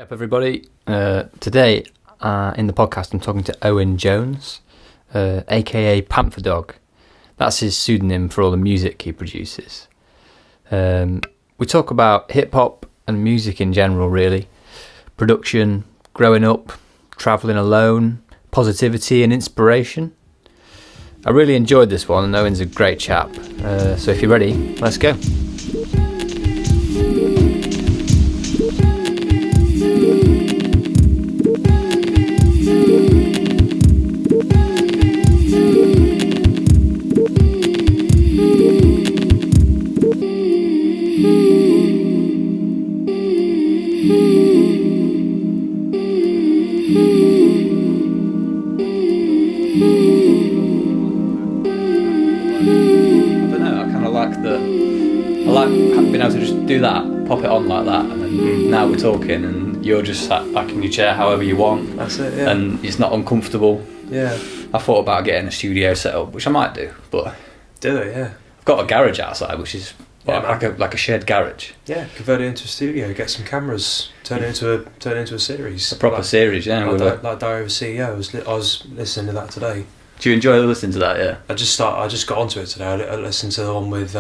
Up, everybody. Today in the podcast, I'm talking to Owen Jones, aka PanthaDogg. That's his pseudonym for all the music he produces. We talk about hip hop and music in general, really. Production, growing up, travelling alone, positivity and inspiration. I really enjoyed this one, and Owen's a great chap. So if you're ready, let's go. Being able to just do that, pop it on like that, and then now we're talking and you're just sat back in your chair however you want. That's it, yeah. And it's not uncomfortable. Yeah. I thought about getting a studio set up, which I might do, but Do it, yeah. I've got a garage outside, which is Yeah, like a shared garage. Yeah, convert it into a studio, get some cameras, turn it into a series. A proper series, yeah. Like Diary of a CEO. I was listening to that today. Do you enjoy listening to that? Yeah. I just got onto it today. I listened to the one with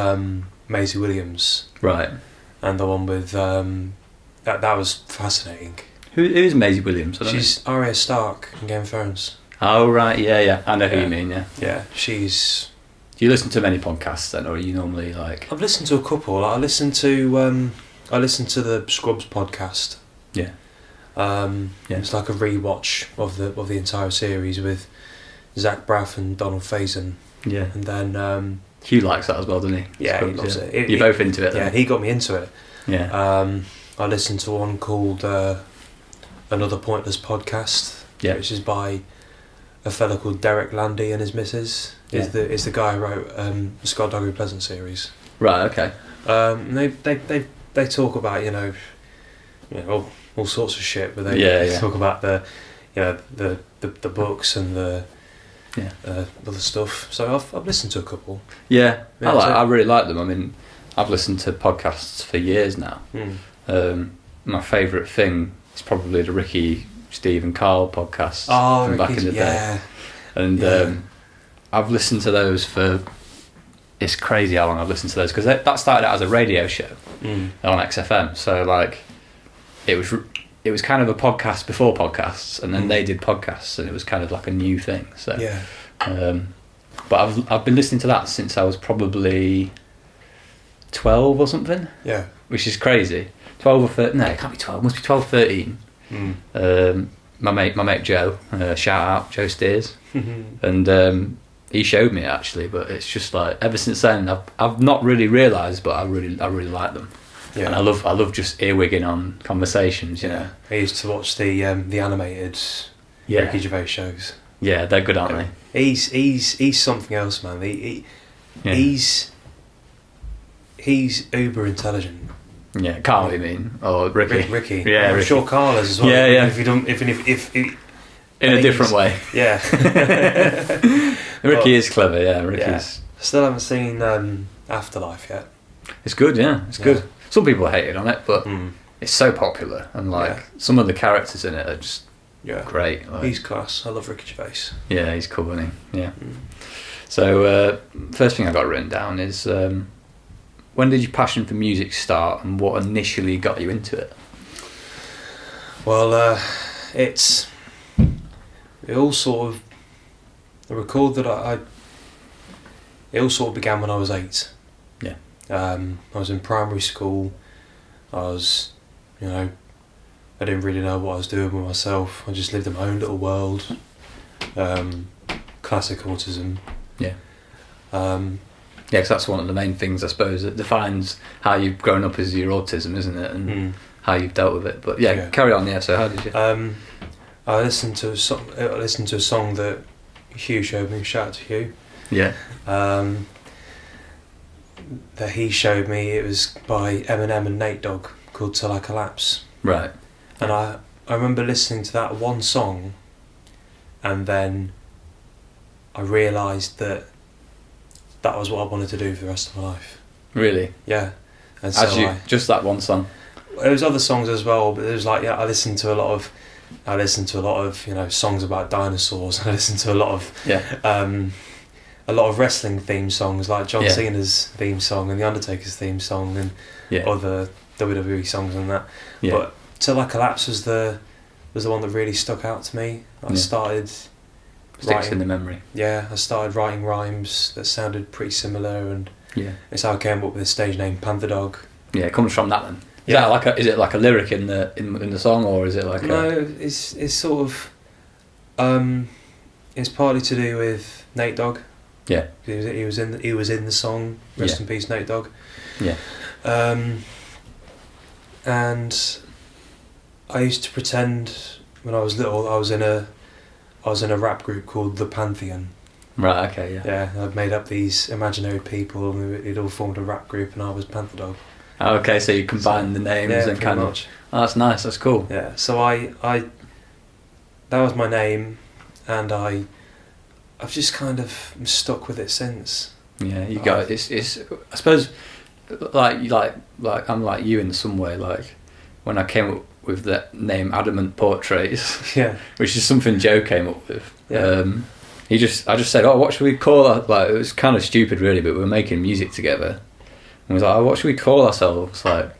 Maisie Williams. Right. And the one with that was fascinating. Who is Maisie Williams? She's Arya Stark in Game of Thrones. Oh right, yeah. I know who you mean. Yeah. Yeah, she's. Do you listen to many podcasts then, or are you normally like? I've listened to a couple. I listened to the Scrubs podcast. Yeah. It's like a rewatch of the entire series with Zach Braff and Donald Faison. Yeah. And then Hugh likes that as well, doesn't he? Yeah, he loves it. You're both into it. Yeah, he got me into it. Yeah. I listened to one called Another Pointless Podcast. Yeah. Which is by a fella called Derek Landy and his missus. Is the guy who wrote the Scott Doggery Pleasant series. Right. Okay. And they talk about all sorts of shit, but they talk about the books and the other stuff. So I've listened to a couple. Yeah, I really like them. I mean, I've listened to podcasts for years now. My favourite thing is probably the Ricky, Steve and Carl podcasts from back in the day. And I've listened to those for. It's crazy how long I've listened to those, because that started out as a radio show on XFM. So like, it was kind of a podcast before podcasts, and then they did podcasts, and it was kind of like a new thing. So but I've been listening to that since I was probably 12 or something. Yeah, which is crazy. 12 or 13? No, it can't be 12. It must be 12, 13. My mate Joe, shout out Joe Steers, and he showed me actually. But it's just like ever since then, I've not really realised, but I really like them. Yeah. And I love just earwigging on conversations, you know. I used to watch the animated Ricky Gervais shows. Yeah, they're good, aren't they? He's something else, man. He's uber intelligent. Yeah, Carl, you mean, or Ricky? Ricky. Yeah, I'm sure Carl is as well. Yeah, yeah. If you don't, if in a different way. Yeah. Ricky is clever. Yeah, Ricky's. Yeah. Still haven't seen Afterlife yet. It's good. Yeah, it's good. Some people hated on it, but it's so popular, and some of the characters in it are just great. Like, he's class. I love Ricky Gervais. Yeah, he's cool, isn't he? Yeah. So first thing I got written down is when did your passion for music start, and what initially got you into it? Well, it all sort of it all sort of began when I was 8. Yeah. I was in primary school. I didn't really know what I was doing with myself. I just lived in my own little world. Classic autism. Yeah. Yeah, because that's one of the main things, I suppose, that defines how you've grown up, is your autism, isn't it? And how you've dealt with it. But carry on. Yeah. So how did you? I listened to a song that Hugh showed me. Shout out to Hugh. Yeah. That he showed me. It was by Eminem and Nate Dogg, called "Till I Collapse." Right. And I remember listening to that one song, and then I realised that was what I wanted to do for the rest of my life. Really? Yeah. And so just that one song? There was other songs as well, but it was like, I listened to a lot of songs about dinosaurs. I listened to a lot of wrestling theme songs, like John Cena's theme song and The Undertaker's theme song, and other WWE songs and that. Yeah. But Till I Collapse was the one that really stuck out to me. I started sticks in the memory. Yeah, I started writing rhymes that sounded pretty similar, and it's how I came up with the stage name PanthaDogg. Yeah, it comes from that then. Is it like a lyric in the song, or is it like it's sort of it's partly to do with Nate Dogg. Yeah, he was in the song. Rest in peace, Nate Dogg. Yeah. And I used to pretend when I was little I was in a rap group called The Pantheon. Right. Okay. Yeah. Yeah. I'd made up these imaginary people, and it all formed a rap group, and I was PanthaDogg. Okay, so you combine the names and kind of. Oh, that's nice. That's cool. Yeah. So I that was my name, and I've just kind of stuck with it since. Yeah, you got it's. I suppose, like I'm like you in some way. Like when I came up with that name, Adamant Portraits. Yeah. Which is something Joe came up with. Yeah. I just said, oh, what should we call that? Like, it was kind of stupid, really, but we were making music together. And we was like, oh, what should we call ourselves? Like,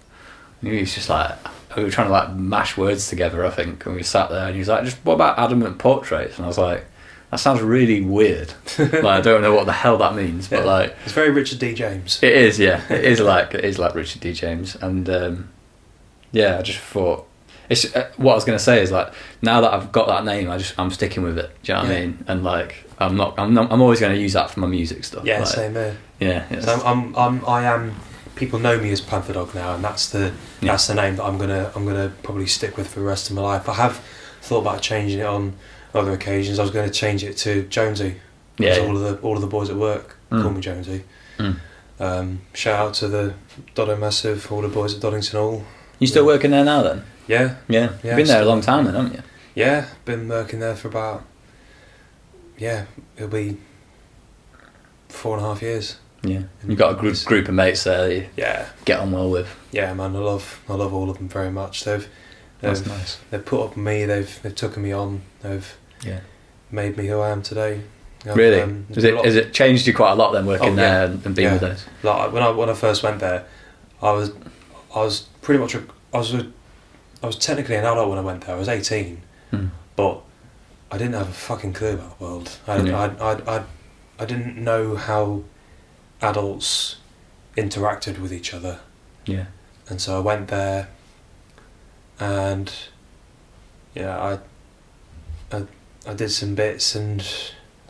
and he was just like, we were trying to like mash words together, I think. And we sat there, and he was like, just what about Adamant Portraits? And I was like, that sounds really weird. Like, I don't know what the hell that means, but like, it's very Richard D. James. It is, yeah. It is like Richard D. James, and I just thought. It's what I was going to say is like, now that I've got that name, I'm sticking with it. Do you know what I mean? And like, I'm always going to use that for my music stuff. Yeah, like, same here. Yeah. So I am. People know me as PanthaDogg now, and that's the name that I'm gonna probably stick with for the rest of my life. I have thought about changing it on other occasions. I was going to change it to Jonesy. Yeah. All of the boys at work call me Jonesy. Shout out to the Doddo Massive, all the boys at Doddington Hall. You still working there now then? Yeah. You've been there a long time then, haven't you? Yeah, been working there for about, it'll be 4.5 years. Yeah, you've got a group of mates there that you get on well with. Yeah, man, I love all of them very much. That's nice. They've put up with me. They've taken me on. They've made me who I am today. Really? Has it changed you quite a lot then working there and being with us? Like when I first went there, I was pretty much I was technically an adult when I went there. I was 18, but I didn't have a fucking clue about the world. I didn't know how adults interacted with each other. Yeah. And so I went there, and I did some bits, and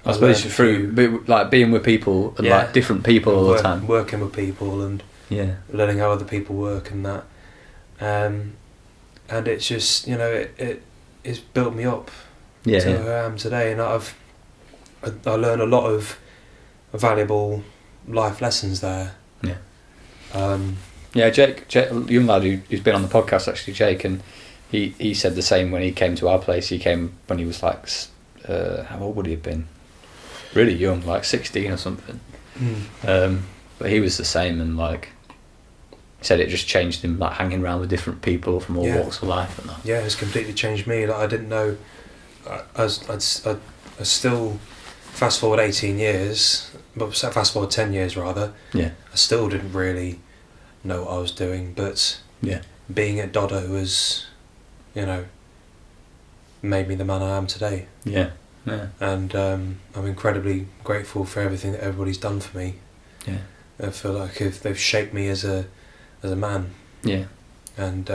I suppose through like being with people and like different people all the time, working with people, and learning how other people work and that. And it's just it's built me up to who I am today, and I learned a lot of valuable life lessons there. Jake, young lad who's been on the podcast actually, Jake, and he said the same when he came to our place. He came when he was like how old would he have been? Really young, like 16 or something. But he was the same, and like said it just changed him, like hanging around with different people from all walks of life and that. Yeah, it's completely changed me. Like I didn't know. I still fast forward 18 years, but fast forward 10 years rather. Yeah. I still didn't really know what I was doing, but being at Doddo was, made me the man I am today. Yeah. And I'm incredibly grateful for everything that everybody's done for me. Yeah. I feel like if they've shaped me as a man. Yeah. And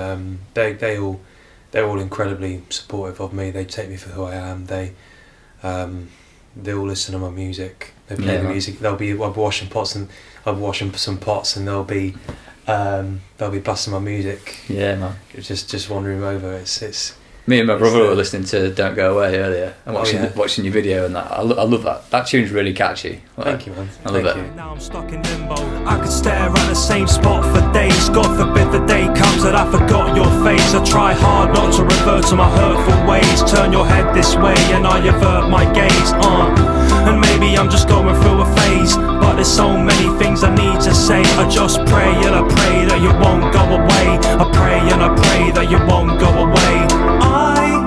they're all incredibly supportive of me. They take me for who I am. They all listen to my music. They play the music. I'll be washing some pots, and they'll be blasting my music. Yeah, man. Just wandering over. It's. Me and my brother were listening to "Don't Go Away" earlier and watching your video, and that I love that. That tune's really catchy. Thank you, man. I love it. Now I'm stuck in limbo. I could stare at the same spot for days. God forbid the day comes that I forgot your face. I try hard not to revert to my hurtful ways. Turn your head this way and I avert my gaze. And maybe I'm just going through a phase. days. But there's so many things I need to say. I just pray and I pray that you won't go away. I pray and I pray that you won't go away. I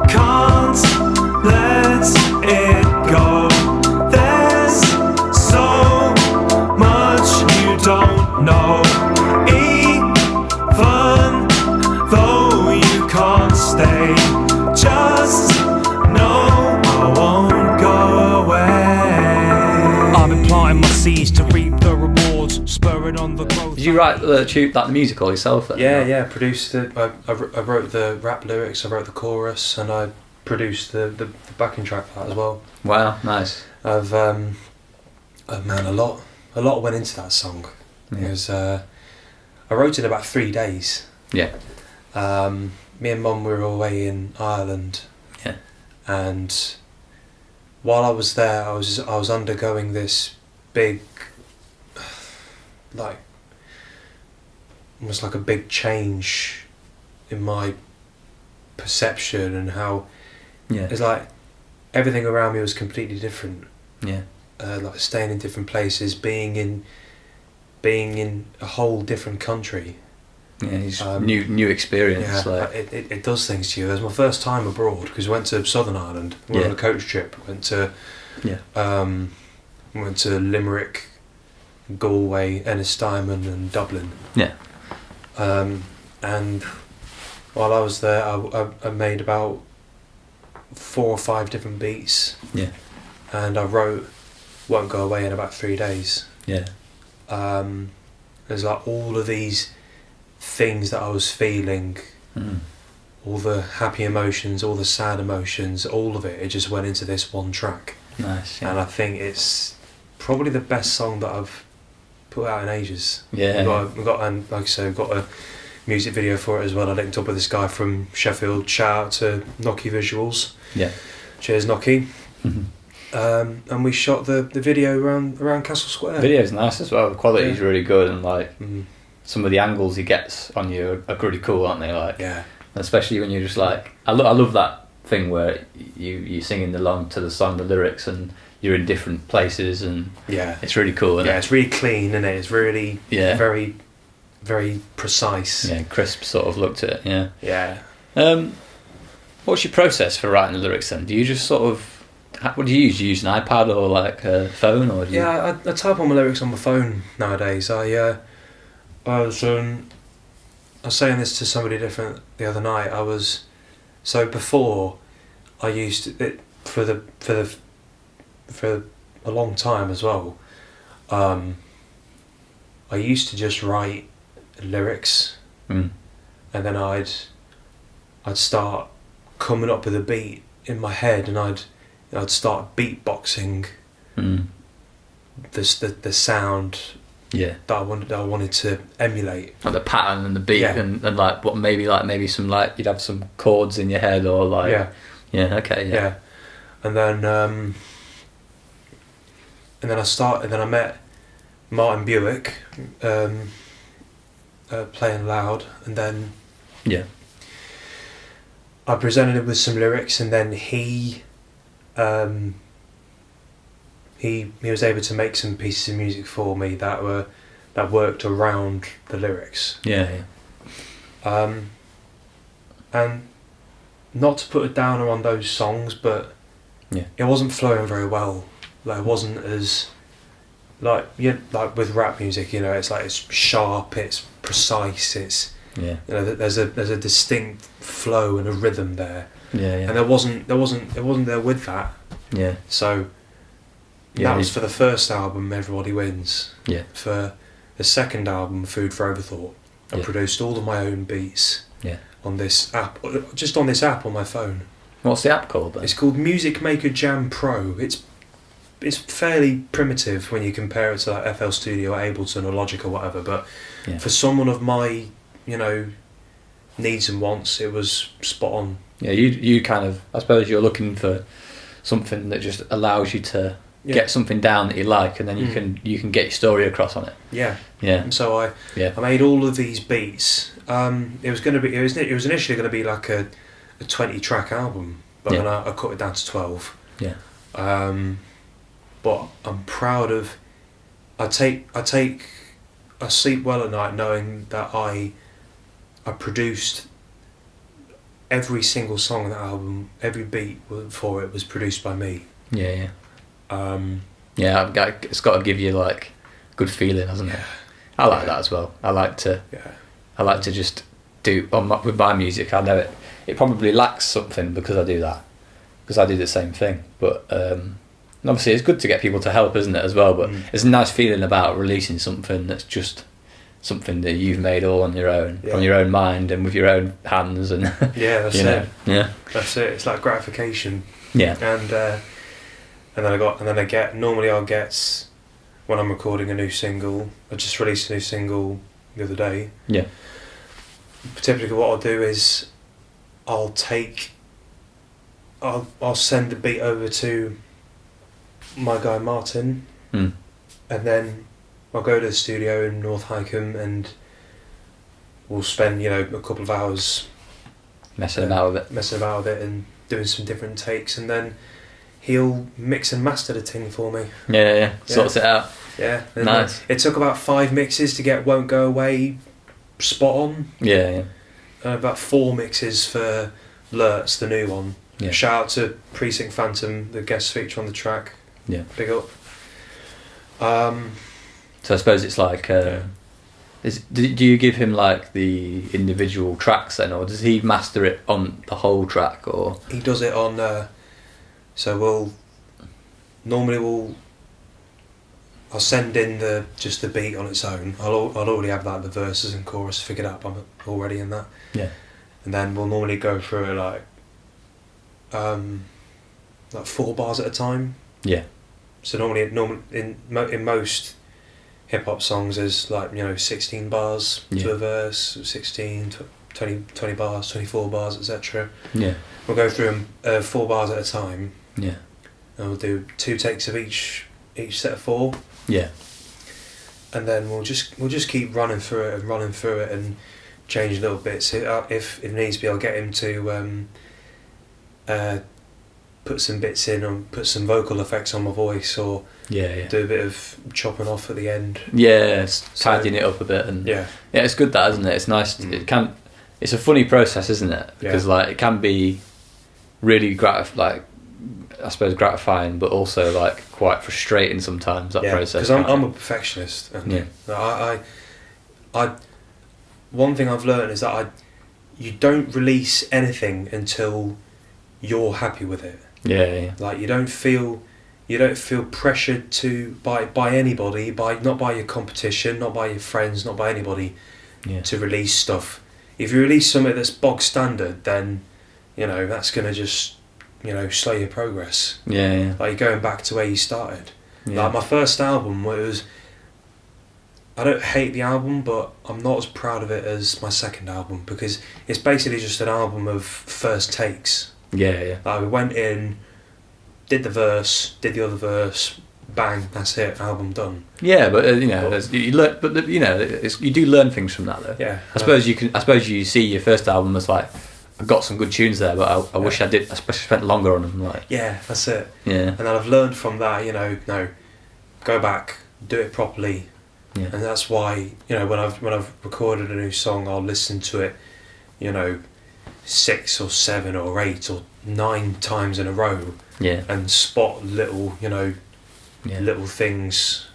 can't let it go. There's so much you don't know. Even though you can't stay, just know I won't go away. I've been planting my seeds to reap the rewards, spurring on the growth. Did you write the musical yourself then? Yeah, produced it. I wrote the rap lyrics, I wrote the chorus, and I produced the backing track for that as well. Wow, nice. I've man, a lot went into that song. Yeah. It was I wrote it in about 3 days. Yeah. Me and Mum were away in Ireland. Yeah. And while I was there, I was undergoing this big, like, almost like a big change in my perception and how it's like everything around me was completely different. Yeah. Like staying in different places, being in a whole different country. Yeah, it's new experience. Yeah, like. It does things to you. It was my first time abroad because we went to Southern Ireland. We went on a coach trip. Went to Limerick, Galway, Ennistimon, and Dublin. Yeah. And while I was there, I made about 4 or 5 different beats. Yeah. And I wrote "Won't Go Away" in about 3 days. Yeah. There's like all of these things that I was feeling, all the happy emotions, all the sad emotions, all of it just went into this one track. Nice. Yeah. And I think it's probably the best song that I've put out in ages. Yeah. We've got and like I said, we've got a music video for it as well. I linked up with this guy from Sheffield. Shout out to Nocky Visuals. Yeah. Cheers, Nocky. And we shot the video around Castle Square. The video's nice as well. The quality's really good, and like some of the angles he gets on you are really cool, aren't they? Like, especially when you're just like, I love that thing where you're singing along to the song, the lyrics, and you're in different places, and it's really cool. Isn't it? It's really clean, isn't it? It's really very, very precise. Yeah, crisp sort of look to it. Yeah. Yeah. What's your process for writing the lyrics then? Do you just sort of, what do you use? Do you use an iPad or like a phone, or do you... I type all my lyrics on my phone nowadays. I was saying this to somebody different the other night. Before I used it for a long time as well. I used to just write lyrics, and then I'd start coming up with a beat in my head, and I'd start beatboxing the sound that I wanted to emulate, like the pattern and the beat, and like what maybe some like you'd have some chords in your head, or like and then I met Martin Buick playing loud, and then I presented him with some lyrics, and then he was able to make some pieces of music for me that worked around the lyrics. And not to put a downer on those songs, but it wasn't flowing very well. Like, it wasn't as like with rap music, it's like it's sharp, it's precise, it's there's a distinct flow and a rhythm there. And it wasn't there with that. So that was for the first album, Everybody Wins. For the second album, Food for Overthought, I produced all of my own beats on this app, just on this app on my phone. What's the app called then? It's called Music Maker Jam Pro. It's fairly primitive when you compare it to like FL Studio or Ableton or Logic or whatever, but for someone of my needs and wants, it was spot on. You kind of, I suppose you're looking for something that just allows you to get something down that you like, and then you can get your story across on it. And so I made all of these beats. It was initially going to be like a 20-track album, but then I cut it down to 12. But I'm proud of I sleep well at night knowing that I produced every single song on that album. Every beat for it was produced by me. Yeah. It's got to give you like good feeling, hasn't it? I like that as well. I like to just do with my music. I know it probably lacks something because I do that, because I do the same thing. But obviously it's good to get people to help, isn't it, as well? But it's a nice feeling about releasing something that's just something that you've made all on your own, from your own mind and with your own hands, and that's it. Yeah, that's it. It's like gratification. Yeah, and then I get when I'm recording a new single. I just released a new single the other day. Yeah. Typically, what I'll do is I'll send the beat over to my guy Martin, and then I'll go to the studio in North Hykeham and we'll spend a couple of hours messing about with it and doing some different takes, and then he'll mix and master the thing for me. Yeah. Sorts it out. Yeah, nice. It took about 5 mixes to get Won't Go Away spot on. Yeah. About 4 mixes for Lurtz, the new one. Yeah. Shout out to Precinct Phantom, the guest feature on the track. Yeah. Big up. So I suppose it's like, do you give him like the individual tracks then, or does he master it on the whole track, or? He does it on. I'll send in just the beat on its own. I'll already have that, the verses and chorus figured out. I'm already in that. Yeah. And then we'll normally go through it like 4 bars at a time. Yeah. So normally in most hip hop songs there's 16 bars to a verse, 16, 20 bars, 24 bars, etc. Yeah. We'll go through them 4 bars at a time. Yeah. And we'll do 2 takes of each set of 4. Yeah. And then we'll just keep running through it and change little bits. If it needs to be, I'll get him to put some bits in or put some vocal effects on my voice, or do a bit of chopping off at the end. Yeah, tidying it up a bit, and it's good that, isn't it? It's nice. It's a funny process, isn't it? Because it can be really gratifying, but also quite frustrating sometimes, that process. Because I'm a perfectionist, and I one thing I've learned is that you don't release anything until you're happy with it. Yeah. You don't feel pressured by anybody, not by your competition, not by your friends, not by anybody, to release stuff. If you release something that's bog standard, then that's gonna just slow your progress. Yeah. You're going back to where you started. Yeah. My first album I don't hate the album, but I'm not as proud of it as my second album, because it's basically just an album of first takes. Yeah. We went in, did the verse, did the other verse, bang, that's it, album done. Yeah, but you learn, but you do learn things from that, though. Yeah. I suppose you see your first album as I got some good tunes there, but I wish I did. I especially spent longer on them. Yeah, that's it. Yeah. And then I've learned from that. No, go back, do it properly. Yeah. And that's why when I've recorded a new song, I'll listen to it, 6 or 7 or 8 or 9 times in a row. Yeah. And spot little little things.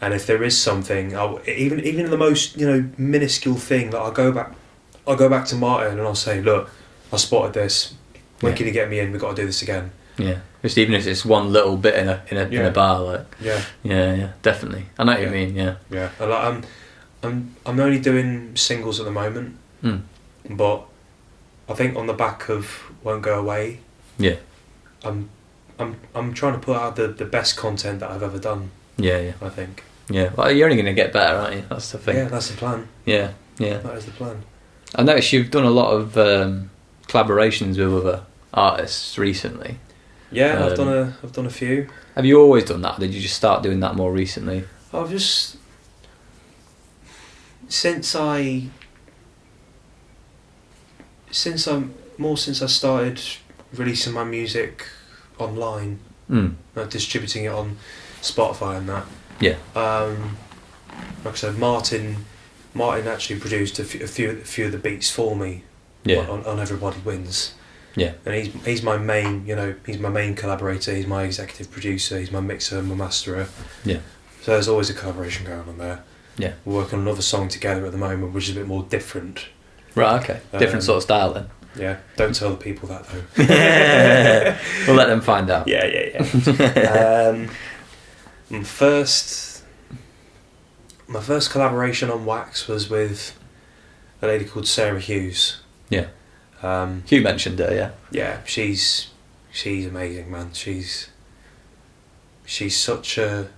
And if there is something, even the most minuscule thing, that I'll go back to Martin and I'll say, look, I spotted this. When can you get me in? We've got to do this again. Yeah. Just even if it's one little bit in a bar, Yeah, definitely. I know what you mean. Yeah. Yeah. I'm only doing singles at the moment. But I think on the back of Won't Go Away. Yeah. I'm trying to put out the best content that I've ever done. Yeah. I think. Yeah. Well, you're only going to get better, aren't you? That's the thing. Yeah, that's the plan. Yeah. That is the plan. I noticed you've done a lot of collaborations with other artists recently. Yeah, I've done a few. Have you always done that? Or did you just start doing that more recently? I've just since I started releasing my music online, distributing it on Spotify and that, Yeah. Like I said, Martin actually produced a few of the beats for me. Yeah. On Everybody Wins. Yeah. And he's my main, he's my main collaborator. He's my executive producer. He's my mixer, my masterer. Yeah. So there's always a collaboration going on there. Yeah. We're working on another song together at the moment, which is a bit more different. Right. Okay. Different sort of style then. Yeah. Don't tell the people that though. We'll let them find out. Yeah. My first collaboration on Wax was with a lady called Sarah Hughes. Yeah. Hugh mentioned her, yeah. Yeah, she's amazing, man. She's an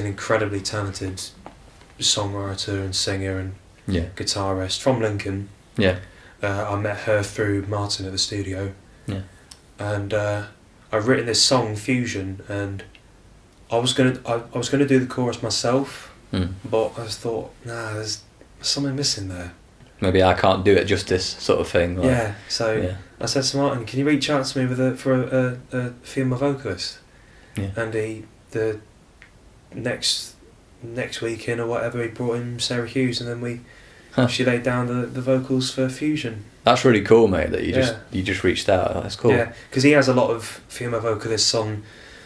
incredibly talented songwriter and singer and guitarist from Lincoln. Yeah. I met her through Martin at the studio. Yeah. And I've written this song Fusion, and I was gonna do the chorus myself, but I just thought, nah, there's something missing there. Maybe I can't do it justice, sort of thing. Like, yeah. So I said to Martin, "Can you reach out to me for a female vocalist?" Yeah. And the next week in or whatever, he brought in Sarah Hughes, and then she laid down the vocals for Fusion. That's really cool, mate. That you just reached out. That's cool. Yeah, because he has a lot of female vocalists on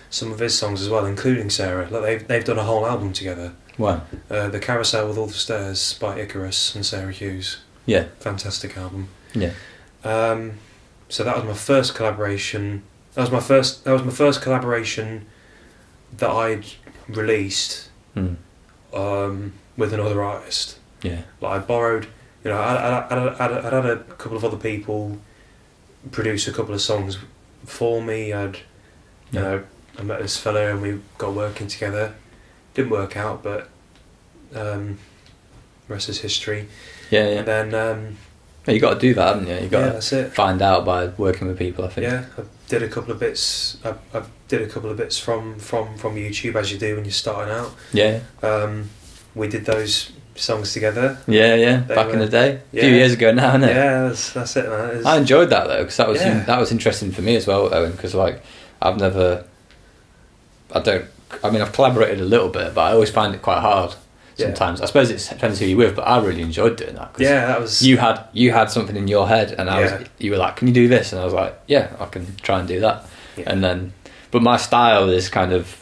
some of his songs as well, including Sarah. Like they've done a whole album together. Wow. The Carousel with All the Stairs by Icarus and Sarah Hughes. Yeah. Fantastic album. Yeah. So that was my first collaboration. That was my first collaboration that I'd released with another artist. Yeah. Like I borrowed, I'd had a couple of other people produce a couple of songs for me. I met this fella and we got working together. Didn't work out, but rest is history. Yeah. And then you got to do that, haven't you? You got that's it. Find out by working with people, I think. Yeah, I did a couple of bits. I did a couple of bits from YouTube, as you do when you're starting out. Yeah. We did those songs together. Yeah. Back in the day, a few years ago now, isn't it? Yeah, that's it, man. I enjoyed that though, because that was interesting for me as well, Owen. Because I've collaborated a little bit, but I always find it quite hard. Sometimes I suppose it depends who you're with, but I really enjoyed doing that. That was you had something in your head, and you were like, "Can you do this?" And I was like, "Yeah, I can try and do that." Yeah. And then, but my style is kind of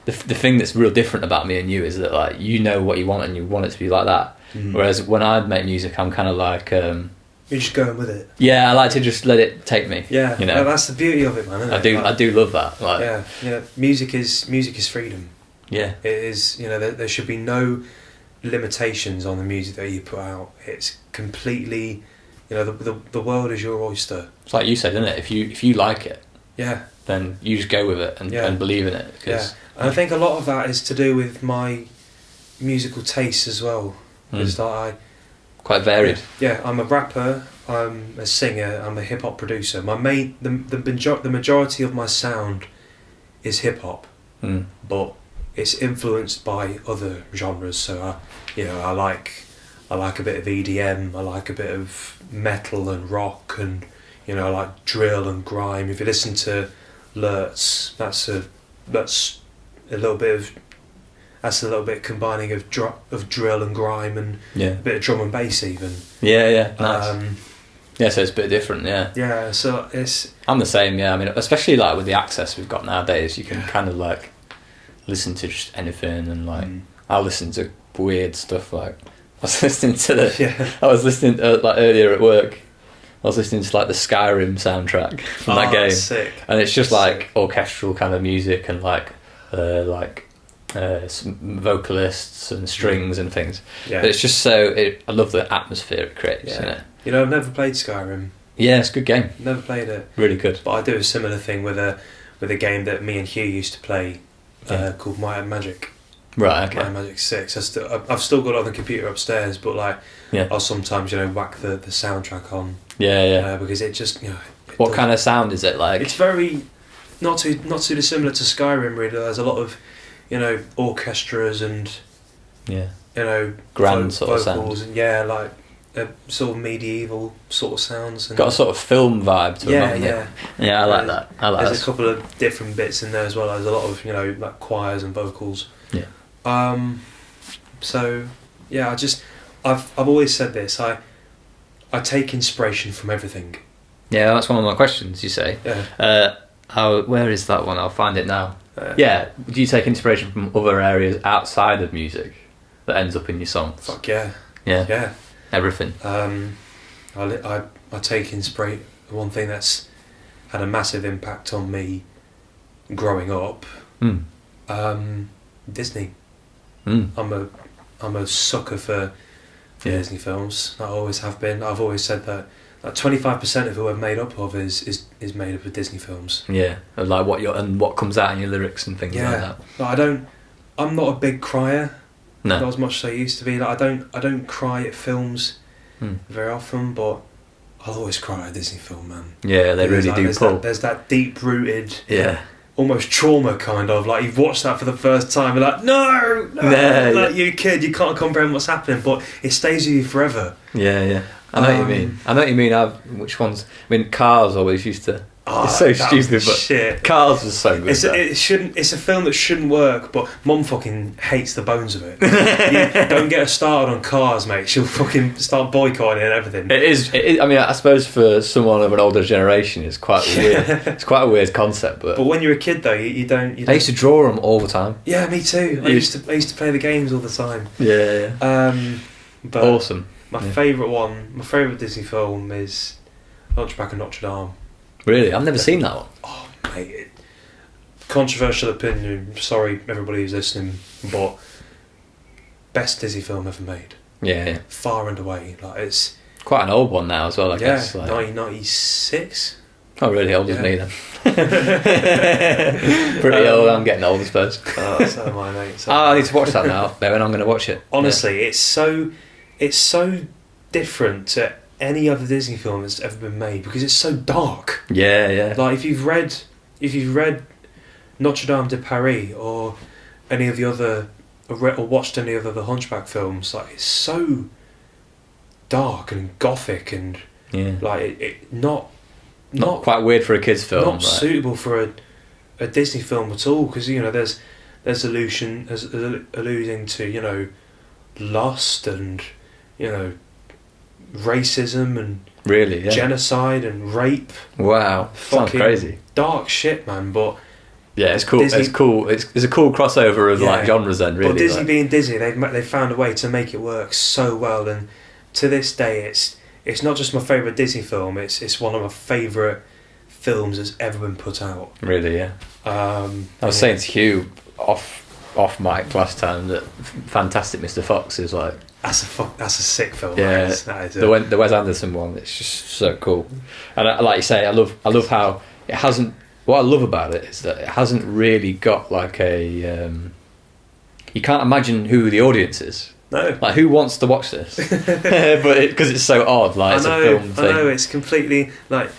the thing that's real different about me and you is that like you know what you want and you want it to be like that. Whereas when I make music, I'm kind of like you're just going with it. Yeah, I like to just let it take me. Yeah, that's the beauty of it, man. Isn't it? I do love that. Like, music is freedom. Yeah, it is. There should be no limitations on the music that you put out. It's completely, the world is your oyster. It's like you said, isn't it? If you like it, then you just go with it and believe in it. And I think a lot of that is to do with my musical tastes as well. Because quite varied. Yeah, I'm a rapper. I'm a singer. I'm a hip hop producer. The majority of my sound is hip hop, but it's influenced by other genres. So I like a bit of EDM. I like a bit of metal and rock, and I like drill and grime. If you listen to Lurtz, that's a little bit combining of drill and grime and a bit of drum and bass even. Yeah, nice. So it's a bit different, Yeah, so I'm the same, I mean, especially like with the access we've got nowadays, you can kind of like listen to just anything, and like I'll listen to weird stuff. Like I was listening to like earlier at work, I was listening to like the Skyrim soundtrack from that game, sick. And it's just like orchestral kind of music and like some vocalists and strings and things. But it's just I love the atmosphere it creates. I've never played Skyrim. Yeah, it's a good game. Never played it. Really good. But I do a similar thing with a game that me and Hugh used to play called Might and Magic. Right. Okay. Might and Magic 6. I've still got it on the computer upstairs, but like I'll sometimes whack the soundtrack on. Yeah. Because it just what kind of sound is it like? It's very not too dissimilar to Skyrim. Really, there's a lot of orchestras and grand sort of sound. And sort of medieval sort of sounds. And got a sort of film vibe to yeah, it. yeah. Yeah, I like that. There's a couple of different bits in there as well. There's a lot of, like choirs and vocals. Yeah. So yeah, I've always said this. I take inspiration from everything. Yeah, that's one of my questions. You say. Yeah. Where is that one? I'll find it now. Yeah. Do you take inspiration from other areas outside of music that ends up in your songs? Fuck yeah. Yeah. Yeah. Everything. I take inspiration. One thing that's had a massive impact on me growing up. Disney. I'm a sucker for Disney films. I always have been. I've always said that 25% of who I'm made up of is made up of Disney films. Yeah, like what comes out in your lyrics and things like that. Like I'm not a big crier. No. Not as much as I used to be. Like I don't cry at films very often, but I'll always cry at a Disney film, man. Yeah, they really do pull. There's that deep rooted. Yeah. Almost trauma, kind of like you've watched that for the first time. You're like, no, like you kid, you can't comprehend what's happening, but it stays with you forever. Yeah. I know what you mean. Which ones? I mean, Cars always used to. It's so stupid, but shit. Cars was so good. It's a film that shouldn't work, but Mum fucking hates the bones of it. You don't get her started on Cars, mate. She'll fucking start boycotting it and everything. It is. I mean, I suppose for someone of an older generation, it's quite weird. It's quite a weird concept, but when you're a kid, though, you don't. I used to draw them all the time. Yeah, me too. I used to play the games all the time. Yeah. But awesome. My favourite Disney film is Hunchback of Notre Dame. Really? I've never seen that one. Oh, mate. Controversial opinion. Sorry, everybody who's listening, but best Disney film ever made. Yeah. Far and away. Like it's quite an old one now as well, I guess. 1996. Oh, really old as me then. Pretty old. I'm getting old, I suppose. Oh, so am I, mate. I need to watch that now. Then I'm going to watch it. Honestly, it's so different to any other Disney film that's ever been made because it's so dark. Yeah. Like if you've read Notre Dame de Paris or any of the other or watched any of the Hunchback films, like it's so dark and gothic and like it not quite weird for a kids film. Not suitable for a Disney film at all because there's alluding to lust and racism and genocide and rape. Wow, sounds crazy. Dark shit, man. But yeah, it's cool. Disney, it's cool. It's a cool crossover of like genres. Then really, but Disney being Disney, they've found a way to make it work so well. And to this day, it's not just my favourite Disney film. It's one of my favourite films that's ever been put out. Really, yeah. I was saying to Hugh off mic last time that Fantastic Mr. Fox is like. That's a sick film. Yeah, the Wes Anderson one. It's just so cool, and like you say, I love how it hasn't. What I love about it is that it hasn't really got like a. You can't imagine who the audience is. No, like who wants to watch this? But because it's so odd, like it's a film thing. I know it's completely like.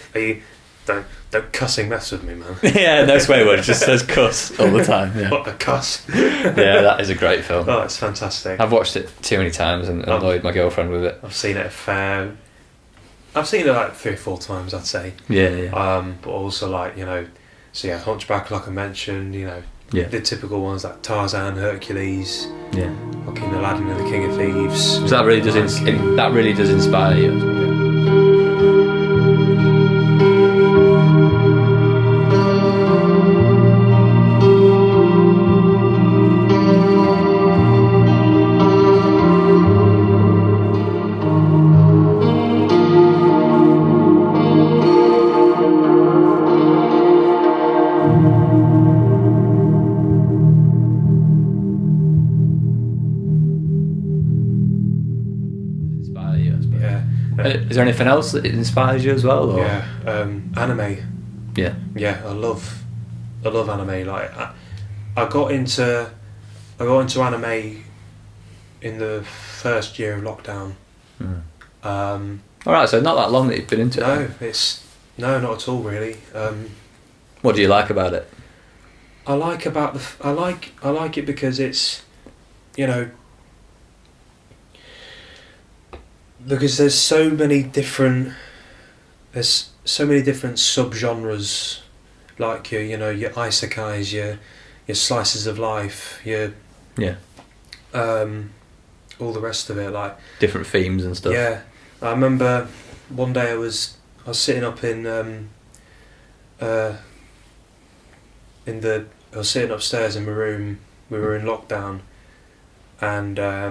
Don't cussing mess with me, man. Yeah, no swear word. It just says cuss all the time. Yeah. What a cuss. Yeah, that is a great film. Oh, it's fantastic. I've watched it too many times and annoyed my girlfriend with it. I've seen it I've seen it like 3 or 4 times, I'd say. Yeah. But also like, so yeah, Hunchback, like I mentioned, the typical ones like Tarzan, Hercules, fucking Aladdin and the King of Thieves. So that really does inspire you. Is there anything else that inspires you as well? Or? Yeah, anime. Yeah, I love anime. Like I got into anime in the first year of lockdown. All right, so not that long that you've been into it. No, not at all really. What do you like about it? I like it because it's because there's so many different subgenres, like your isekais, your slices of life, your all the rest of it, like different themes and stuff. Yeah, I remember one day I was sitting up I was sitting upstairs in my room. We were in lockdown, and I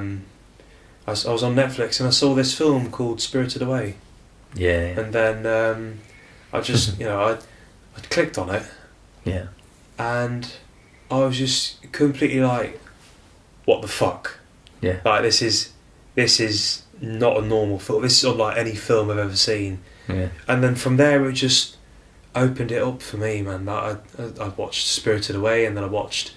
was on Netflix and I saw this film called Spirited Away. Yeah. And then I just I clicked on it. Yeah. And I was just completely like, what the fuck? Yeah. Like this is not a normal film. This is unlike any film I've ever seen. Yeah. And then from there it just opened it up for me, man. I watched Spirited Away, and then I watched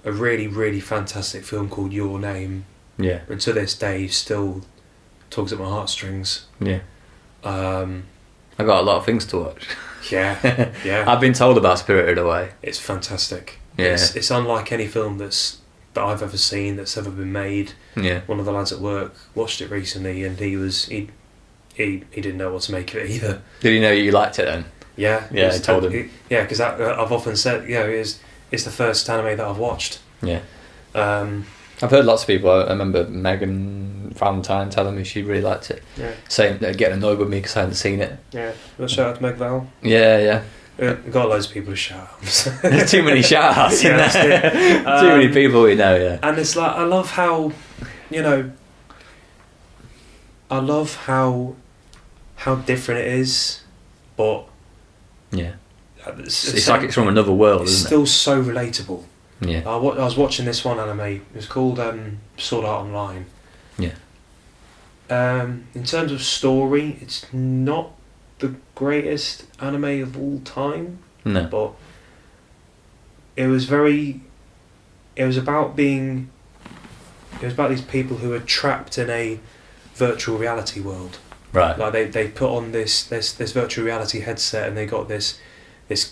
a really, really fantastic film called Your Name. Yeah. And to this day still tugs at my heartstrings. Yeah. I got a lot of things to watch. Yeah. Yeah. I've been told about Spirited Away. It's fantastic. Yeah. It's unlike any film that I've ever seen, that's ever been made. Yeah. One of the lads at work watched it recently, and he didn't know what to make of it either. Did he know you liked it then? Yeah. Yeah, I told him. Yeah, because I've often said, it's the first anime that I've watched. Yeah. I've heard lots of people. I remember Megan Valentine telling me she really liked it. Yeah. Saying getting annoyed with me because I hadn't seen it. Yeah. Well, shout out to Meg Val. Yeah. We've got loads of people to shout out. There's too many shout outs in there. Too many people we know, yeah. And it's like, I love how different it is, but yeah, it's like it's from another world, it's isn't still so relatable. Yeah. I was watching this one anime. It was called Sword Art Online. Yeah. In terms of story, it's not the greatest anime of all time. No. But it was about these people who are trapped in a virtual reality world. Right. Like they put on this virtual reality headset, and they got this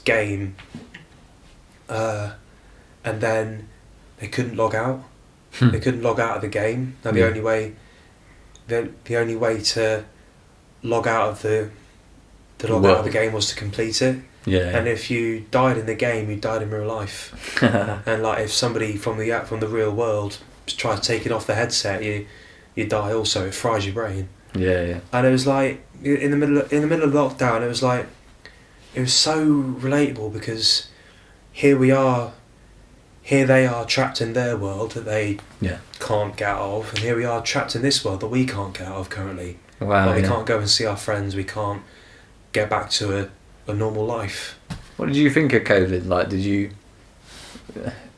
game, and then they couldn't log out. They couldn't log out of the game. Now the only way to log out of the game was to complete it. Yeah. And if you died in the game, you died in real life. And like if somebody from the real world tries to take it off the headset, you die also. It fries your brain. Yeah. And it was like in the middle of lockdown, it was so relatable, because here they are trapped in their world that they can't get out of, and here we are trapped in this world that we can't get out of currently. Wow. We can't go and see our friends. We can't get back to a normal life. What did you think of COVID? Like,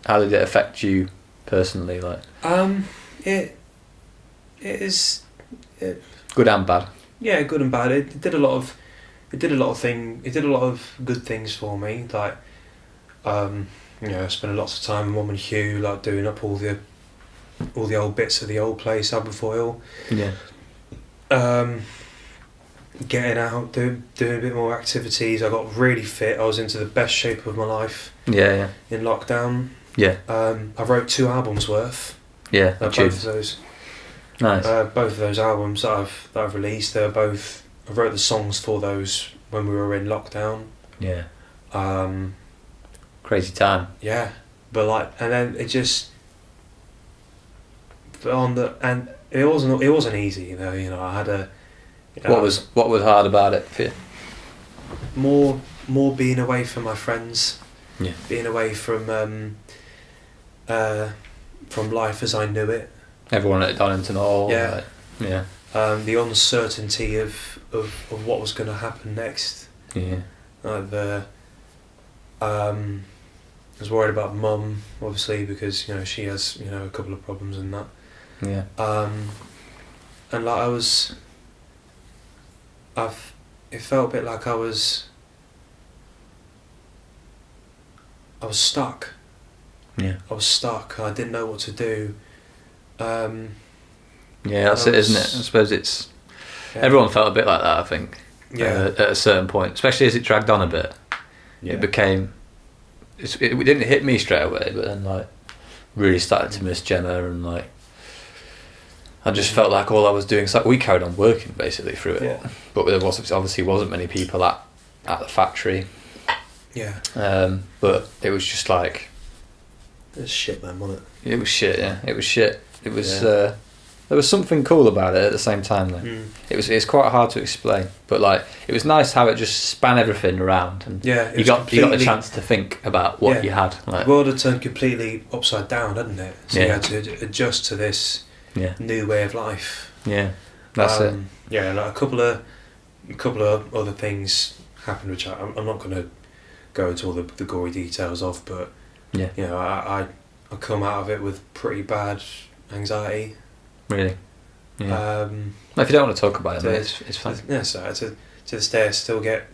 how did it affect you personally? Like, it is good and bad. Yeah, good and bad. It did a lot of good things for me. Like, I spent lots of time with Mum and Hugh, like doing up all the old bits of the old place, Aberfoyle. Yeah. Getting out, doing a bit more activities. I got really fit. I was into the best shape of my life. Yeah. In lockdown. Yeah. I wrote 2 albums worth. Yeah. Both of those. Nice. Both of those albums that I've released, I wrote the songs for those when we were in lockdown. Yeah. Crazy time. Yeah, but and then it just, and it wasn't easy, I had a. What was hard about it for you? More being away from my friends. Yeah. Being away from life as I knew it. Everyone at Donington Hall. Yeah. Yeah. The uncertainty of what was going to happen next. Yeah. I was worried about Mum, obviously, because she has a couple of problems and that. Yeah. And like it felt a bit like I was stuck. Yeah. I was stuck. I didn't know what to do. Yeah, that's it, isn't it? I suppose it's. Yeah. Everyone felt a bit like that, I think. Yeah. At a certain point, especially as it dragged on a bit. Yeah. It became. It didn't hit me straight away, but then really started to miss Gemma and I just felt like all I was doing, so we carried on working basically through it. Yeah. But there obviously wasn't many people at the factory. Yeah. But it was just like... It was shit then, wasn't it? It was shit, yeah. It was shit. It was... there was something cool about it at the same time though. It's quite hard to explain. But like, it was nice how it just span everything around. And you got the chance to think about what you had. Like, the world had turned completely upside down, hadn't it? So you had to adjust to this new way of life. Yeah, that's it. Yeah, like a couple of other things happened, which I'm not going to go into all the gory details of, but you know, I come out of it with pretty bad anxiety. Really? Yeah. If you don't want to talk about it, it's fine. Yeah, so to this day I still get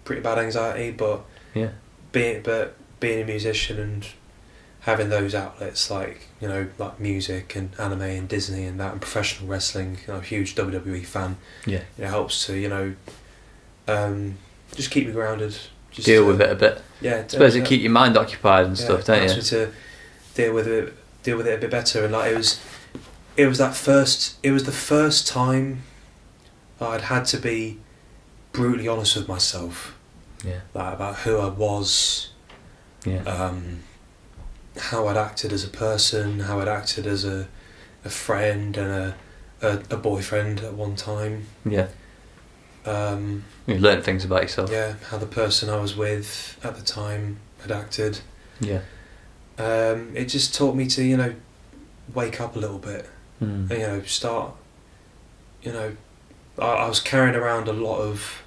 pretty bad anxiety, but being a musician and having those outlets like, you know, like music and anime and Disney and that, and professional wrestling, you know, a huge WWE fan. Yeah. It helps to, you know, just keep me grounded. Just deal with it a bit. Yeah. I suppose it keep your mind occupied and stuff, don't you? Helps me to deal with it a bit better. And like it was the first time I'd had to be brutally honest with myself. Yeah. Like about who I was. Yeah. How I'd acted as a person, how I'd acted as a friend and a boyfriend at one time. Yeah. You learn things about yourself. Yeah, how the person I was with at the time had acted. Yeah. It just taught me to, you know, wake up a little bit. And, you know, start. You know, I was carrying around a lot of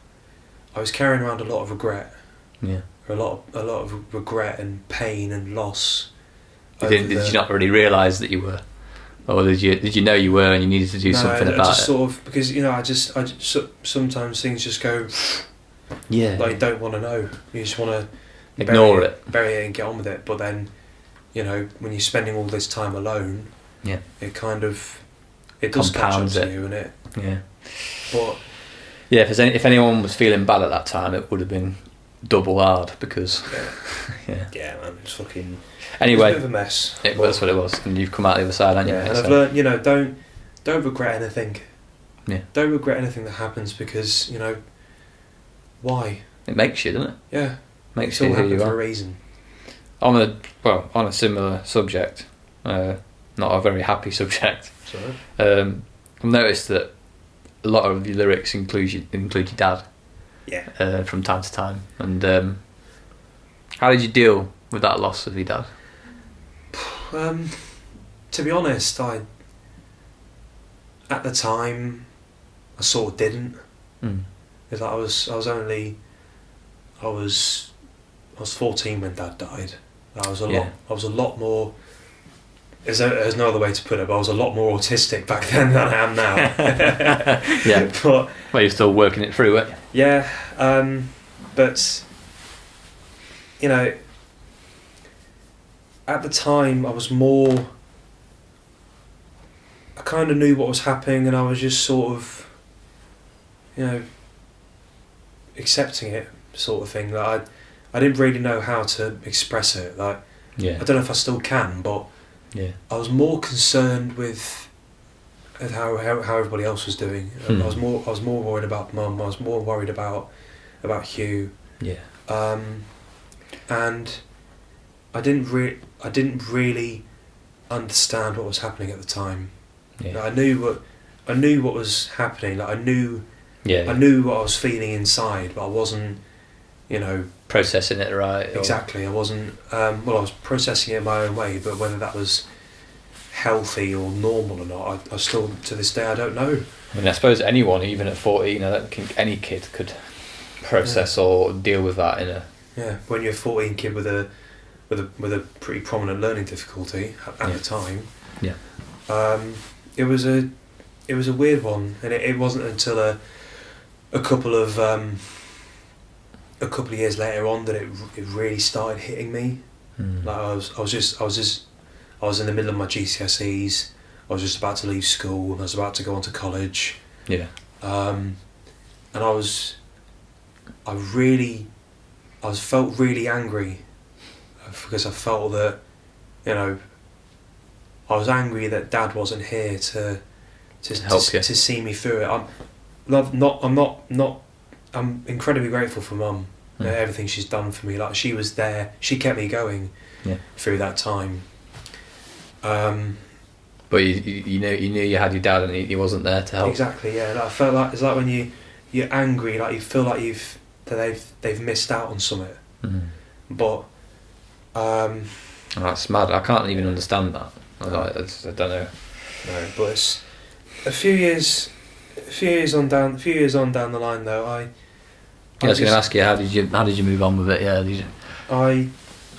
regret. Yeah. A lot of regret and pain and loss. Did you not really realise that you were, or did you know you were and you needed to do something about it? Sort of, because, you know, I just sometimes things just go. Yeah. Like, you don't want to know. You just want to ignore it, bury it, and get on with it. But then, you know, when you're spending all this time alone, it kind of does catch up to you, and it. Yeah. But. Yeah, if anyone was feeling bad at that time, it would have been double hard because. Yeah, man, it's fucking. Anyway, it was a bit of a mess. It was what it was, and you've come out the other side, haven't you? Yeah, and I've learned, you know, don't regret anything. Yeah. Don't regret anything that happens because, you know, why? It makes you, doesn't it? Yeah. Makes you who you are. For a reason. On a similar subject, not a very happy subject. Sorry. I've noticed that a lot of your lyrics include your dad. Yeah. From time to time, and how did you deal with that loss of your dad? To be honest, at the time, I sort of didn't. Because I was 14 when Dad died. I was a lot more. There's no other way to put it, but I was a lot more autistic back then than I am now. Yeah. But you're still working it through, it. Yeah, but you know, at the time I kind of knew what was happening, and I was just sort of, you know, accepting it, sort of thing. Like I didn't really know how to express it. Like, I don't know if I still can, but I was more concerned with how everybody else was doing. I was more worried about Mum. I was more worried about Hugh. Yeah. And I didn't really understand what was happening at the time. Yeah. Like, I knew what was happening. Like, I knew what I was feeling inside, but I wasn't, you know, processing it right. Exactly. I wasn't. I was processing it in my own way, but whether that was healthy or normal or not, I still, to this day, I don't know. I mean, I suppose anyone, even at 14, I don't think any kid could process or deal with that in a. Yeah, when you're a 14 kid with a pretty prominent learning difficulty at the time. Yeah. It was a weird one, and it wasn't until a couple of years later on that it really started hitting me. Like I was in the middle of my GCSEs. I was just about to leave school, and I was about to go on to college. Yeah. And I felt really angry because I felt that, you know, I was angry that Dad wasn't here to to see me through it. I'm incredibly grateful for Mum. Everything she's done for me. Like, she was there. She kept me going through that time. But you knew you had your dad, and he wasn't there to help. Exactly. Yeah. Like, I felt like it's like when you're angry, like you feel like they've missed out on something. But that's mad. I can't even understand that. I don't know. No, but it's a few years on down the line though. I was going to ask you, how did you move on with it? Yeah, did you? I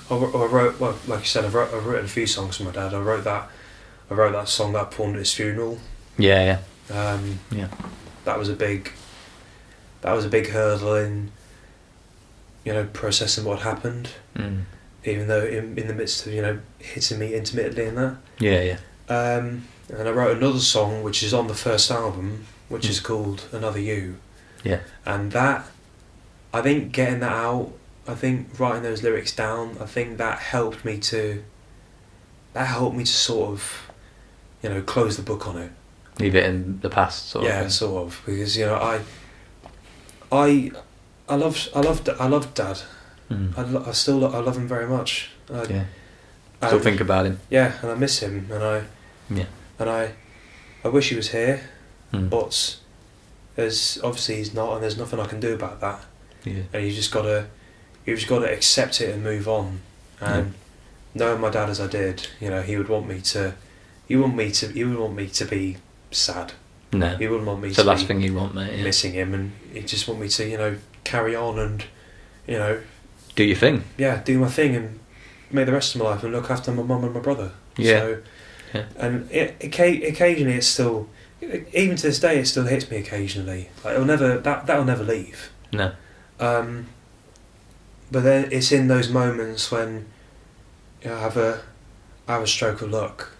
wrote, well, like you said, I've written a few songs for my dad. I wrote that song that I performed at his funeral. Yeah. That was a big hurdle in, processing what happened. Even though in the midst of hitting me intermittently in that. Yeah. And I wrote another song which is on the first album, which is called Another You. Yeah. And that, I think getting that out, I think writing those lyrics down, I think that helped me to sort of, close the book on it. Leave it in the past, sort of. Yeah, sort of, because I love Dad. I still love him very much. Still think about him. Yeah, and I miss him, and I wish he was here, but obviously he's not, and there's nothing I can do about that. Yeah. And you just gotta accept it and move on. And knowing my dad as I did, he would want me to be sad. No. He wouldn't want me it's to the last be thing you want, mate. missing him, and he'd just want me to, carry on and, do your thing. Yeah, do my thing and make the rest of my life and look after my mum and my brother. Yeah. So, and occasionally it's still, even to this day, it still hits me occasionally. Like that'll never leave. No. But then it's in those moments when I have a stroke of luck,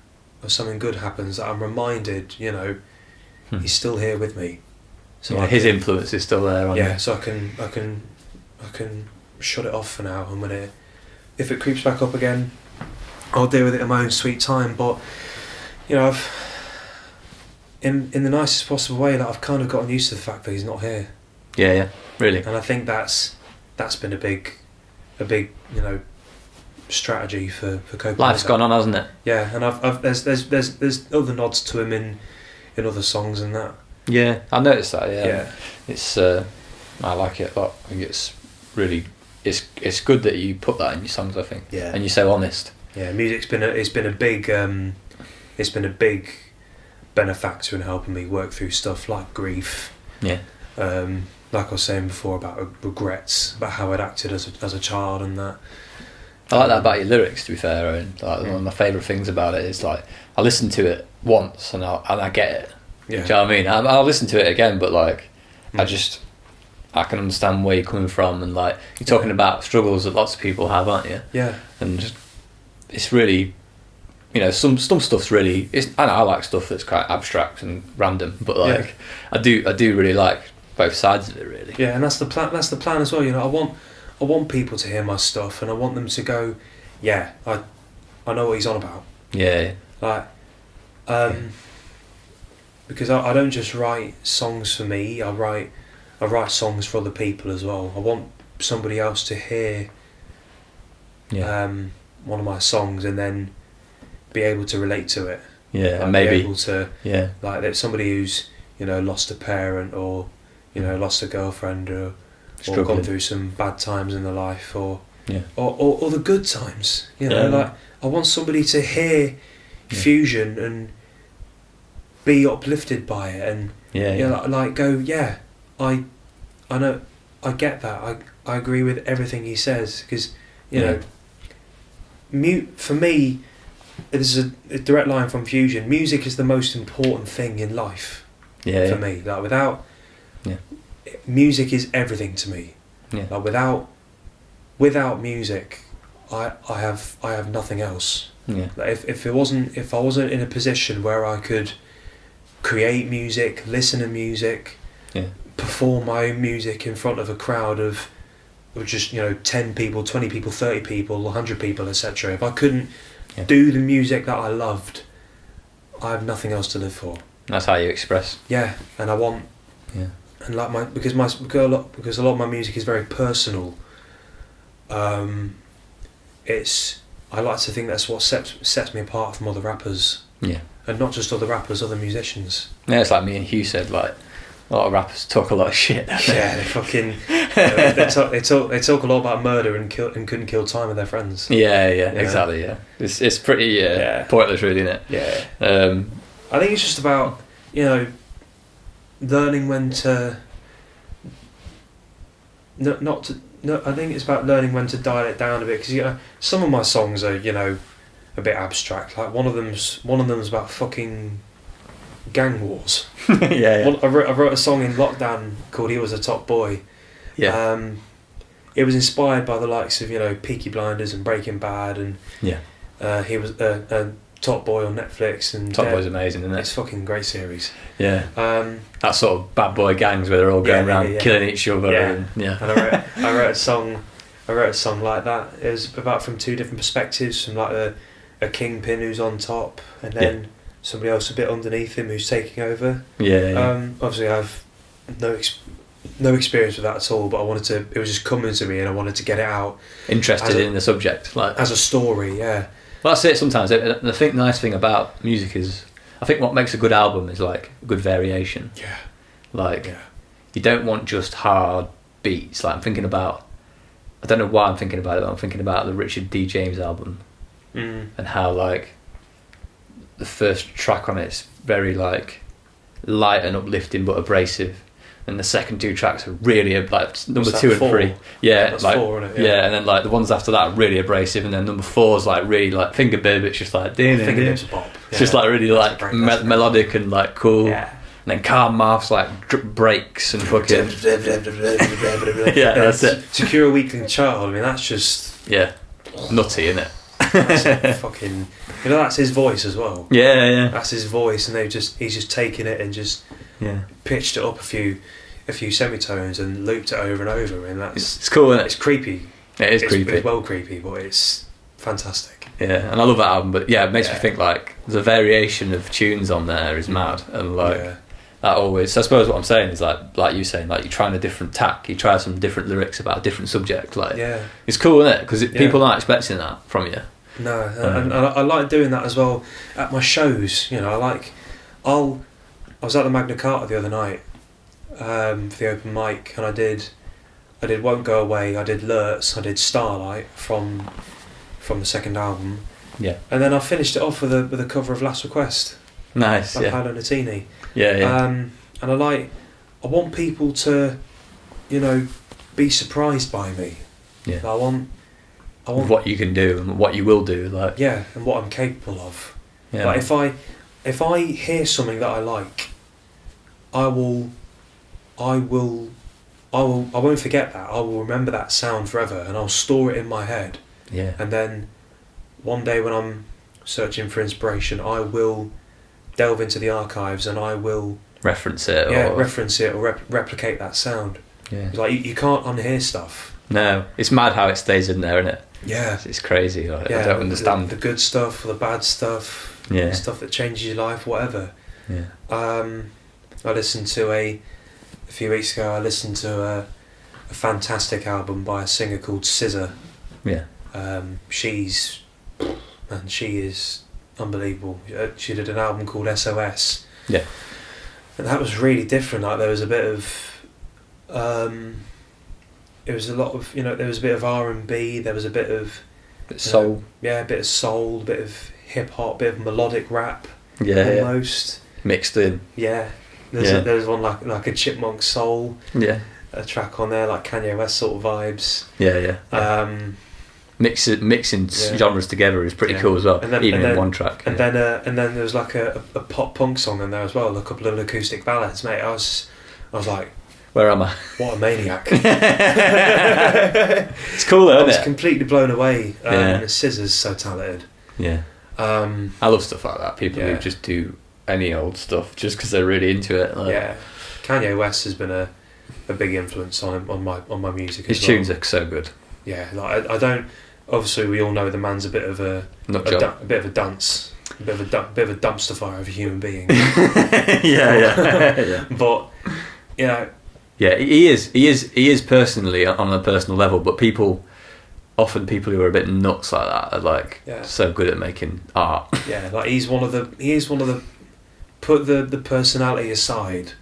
or something good happens, that I'm reminded, he's still here with me. So his influence is still there on you. So I can shut it off for now, and if it creeps back up again, I'll deal with it in my own sweet time. But I've in the nicest possible way, that I've kind of gotten used to the fact that he's not here. Yeah, really. And I think that's been a big strategy for coping. Life's gone on, hasn't it? Yeah, and there's other nods to him in other songs and that. Yeah, I noticed that. Yeah. It's I like it a lot. I think it's really it's good that you put that in your songs, I think. Yeah. And you're so honest. Yeah, music's been a big benefactor in helping me work through stuff like grief. Yeah. Like I was saying before about regrets, about how I'd acted as a child and that. I like that about your lyrics, to be fair, Owen. Like, one of my favourite things about it is, like, I listen to it once and I get it. Yeah. Do you know what I mean? I'll listen to it again, but like, I can understand where you're coming from, and like, you're talking about struggles that lots of people have, aren't you? Yeah. And it's really, some stuff's really. I like stuff that's quite abstract and random, but like, I do really like both sides of it, really. Yeah, and that's the plan. That's the plan as well. I want people to hear my stuff, and I want them to go, yeah, I know what he's on about. Yeah. Like, because I don't just write songs for me. I write songs for other people as well. I want somebody else to hear one of my songs and then be able to relate to it. Yeah, like, and maybe be able to like, there's somebody who's lost a parent, or lost a girlfriend, or gone through some bad times in their life, or the good times. Like, I want somebody to hear Fusion and be uplifted by it, and like go, I know, I get that, I agree with everything he says, because for me, this is a direct line from Fusion. Music is the most important thing in life for me. Like, without music is everything to me. Like, without music, I have nothing else. Like, if I wasn't in a position where I could create music, listen to music, perform my own music in front of a crowd of just 10 people, 20 people, 30 people, 100 people, etc. If I couldn't do the music that I loved, I have nothing else to live for. That's how you express. Yeah, and I want. Yeah. And like because a lot of my music is very personal. I like to think that's what sets me apart from other rappers. Yeah. And not just other rappers, other musicians. Yeah, it's like me and Hugh said, like, a lot of rappers talk a lot of shit. Yeah, they fucking they talk a lot about murder and couldn't kill time with their friends. Yeah, exactly. Yeah, it's pretty pointless, really, isn't it? Yeah. I think it's just about learning when to. I think it's about learning when to dial it down a bit, because some of my songs are a bit abstract. Like one of them's about fucking gang wars. Yeah. I wrote a song in lockdown called "He Was a Top Boy." Yeah. It was inspired by the likes of Peaky Blinders and Breaking Bad, and he was a Top Boy on Netflix, and Top Boy's amazing, isn't it? It's a fucking great series. Yeah. That sort of bad boy gangs where they're all going around killing each other. Yeah. And I wrote a song like that. It was about from two different perspectives, from like a kingpin who's on top, and then somebody else a bit underneath him who's taking over. Obviously I have no experience with that at all, but it was just coming to me and I wanted to get it out. Interested in the subject, like as a story. Yeah. Well, that's it. Sometimes I think the nice thing about music is, I think what makes a good album is like good variation. Yeah. Like you don't want just hard beats. Like I'm thinking about, I don't know why I'm thinking about it, but I'm thinking about the Richard D. James album, and how like the first track on it's very like light and uplifting but abrasive, and the second two tracks are really like number 2 and 3. Yeah, that's like 4, isn't it? Yeah, and then like the ones after that are really abrasive, and then number 4 is like really like Finger Bib. It's just like Fingertips pop. It's just like really like melodic and like cool. Yeah. And then Calm Mouth's like breaks and fucking that's it. Secure a Weakling Child. I mean, that's just nutty, isn't it? That's fucking. That's his voice as well. Yeah. That's his voice, and he's just taken it and just pitched it up a few semitones and looped it over and over, and it's cool, isn't it? It's creepy. It is creepy. It's well creepy, but it's fantastic. Yeah, and I love that album, but it makes me think like the variation of tunes on there is mad, and like that always. So I suppose what I'm saying is like you saying, like you're trying a different tack, you try some different lyrics about a different subject. Like it's cool, isn't it? Because people aren't expecting that from you. No, and I like doing that as well at my shows. I was at the Magna Carta the other night for the open mic, and I did Won't Go Away, I did Lurtz, I did Starlight from the second album. Yeah. And then I finished it off with a cover of Last Request. Nice. By Paolo Nutini. Yeah. And I want people to, be surprised by me. Yeah. I want what you can do and what you will do, like. Yeah, and what I'm capable of. Yeah. Like if I hear something that I like, I won't forget that. I will remember that sound forever, and I'll store it in my head. Yeah. And then one day when I'm searching for inspiration, I will delve into the archives and I will reference it or replicate that sound. Yeah. Like you can't unhear stuff. No, it's mad how it stays in there, isn't it? Yeah. It's crazy. Like, I don't understand the good stuff, the bad stuff, the stuff that changes your life, whatever. Yeah. I listened to a few weeks ago. I listened to a fantastic album by a singer called SZA. Yeah. She is unbelievable. She did an album called SOS. Yeah. And that was really different. Like there was a bit of, it was a lot of, there was a bit of R&B. There was a bit of soul. A bit of soul, a bit of hip hop, a bit of melodic rap. Yeah. Almost mixed in. Yeah. There's one like a Chipmunk Soul. Yeah. A track on there like Kanye West sort of vibes. Yeah. Mixing genres together is pretty cool as well. Even in one track. And then there was like a pop punk song in there as well. A couple of acoustic ballads, mate. I was like, where am I? What a maniac! It's cool though, isn't it? I was completely blown away. SZA's so talented. Yeah. I love stuff like that. People who just do any old stuff just because they're really into it. Like. Yeah. Kanye West has been a big influence on my music. His tunes are so good. Yeah, like I don't. Obviously, we all know the man's a bit of a bit of a dunce. a bit of a dumpster fire of a human being. yeah. But you know. Yeah, he is personally on a personal level, but people who are a bit nuts like that are like so good at making art. Yeah, like he is one of the put the personality aside,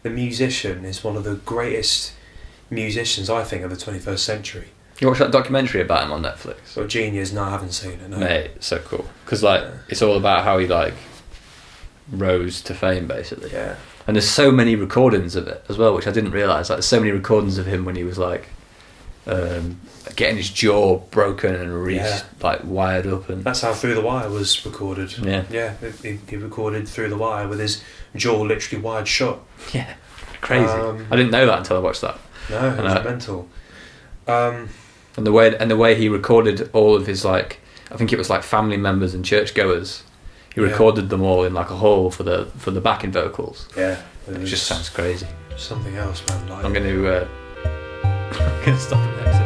the musician is one of the greatest musicians I think of the 21st century. You watched that documentary about him on Netflix? Well, Genius? No, I haven't seen it. No. Mate, it's so cool because like it's all about how he like rose to fame basically. Yeah. And there's so many recordings of it as well, which I didn't realise. Like, there's so many recordings of him when he was like getting his jaw broken and like wired up, and that's how Through the Wire was recorded. Yeah, he recorded Through the Wire with his jaw literally wired shut. Yeah, crazy. I didn't know that until I watched that. No, it was mental. And the way he recorded all of his like, I think it was like family members and churchgoers. He recorded them all in like a hall for the backing vocals. Yeah, it just sounds crazy. Something else, man. Like, I'm gonna stop it next.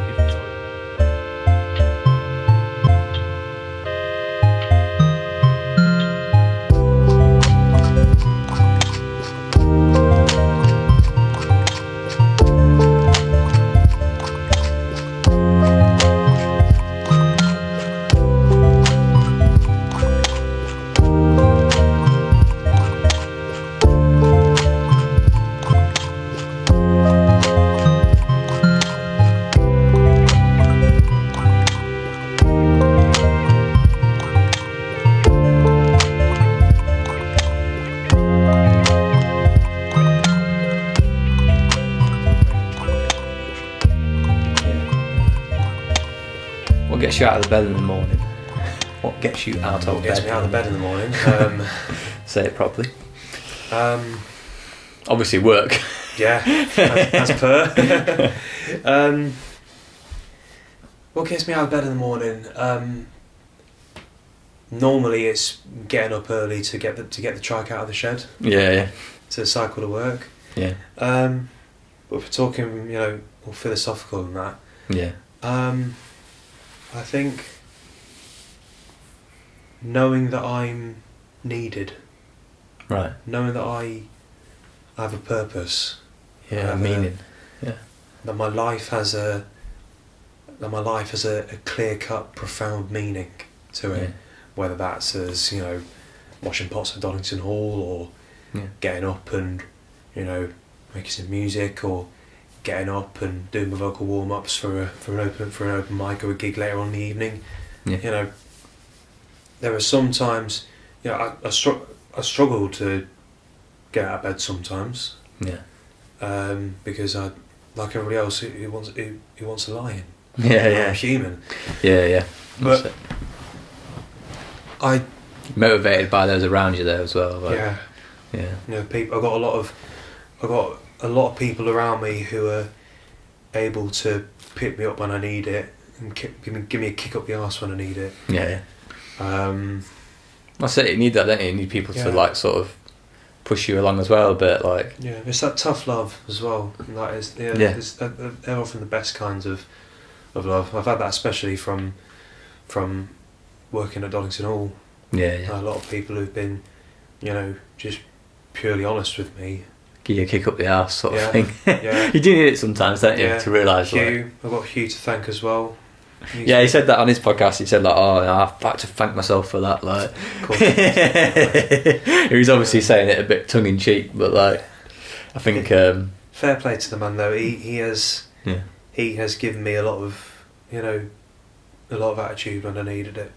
What gets you out of the bed in the morning? What gets you out of bed? What gets me out of bed in the morning? Say it properly. Obviously work. Yeah, as per. What gets me out of bed in the morning? Normally it's getting up early to get the trike out of the shed. Yeah. To cycle to work. Yeah. But if we're talking, more philosophical than that. Yeah. I think knowing that I'm needed. Right. Knowing that I have a purpose. Yeah, meaning. That my life has a clear-cut, profound meaning to it. Yeah. Whether that's as, washing pots at Donington Hall, or getting up and, making some music, or getting up and doing my vocal warm-ups for an open mic or a gig later on in the evening. Yeah. There are some times, I struggle to get out of bed sometimes. Yeah. Because I, like everybody else, who wants a lion. Yeah. I'm human. Yeah. But I motivated by those around you there as well. Like, yeah. People. I've got a lot of people around me who are able to pick me up when I need it and give me a kick up the arse when I need it. Yeah. That's it. You need that, don't you? You need people to like sort of push you along as well a bit, like. Yeah, it's that tough love as well. And that is, they're often the best kinds of love. I've had that especially from working at Donington Hall. Yeah. A lot of people who've been, just purely honest with me. Give you a kick up the arse sort of thing. Yeah. You do need it sometimes, don't you, to realise. Hugh, I've got Hugh to thank as well. He said that on his podcast. He said like, I've had to thank myself for that. Like, he was obviously saying it a bit tongue in cheek, but like, I think fair play to the man though. He has given me a lot of attitude when I needed it.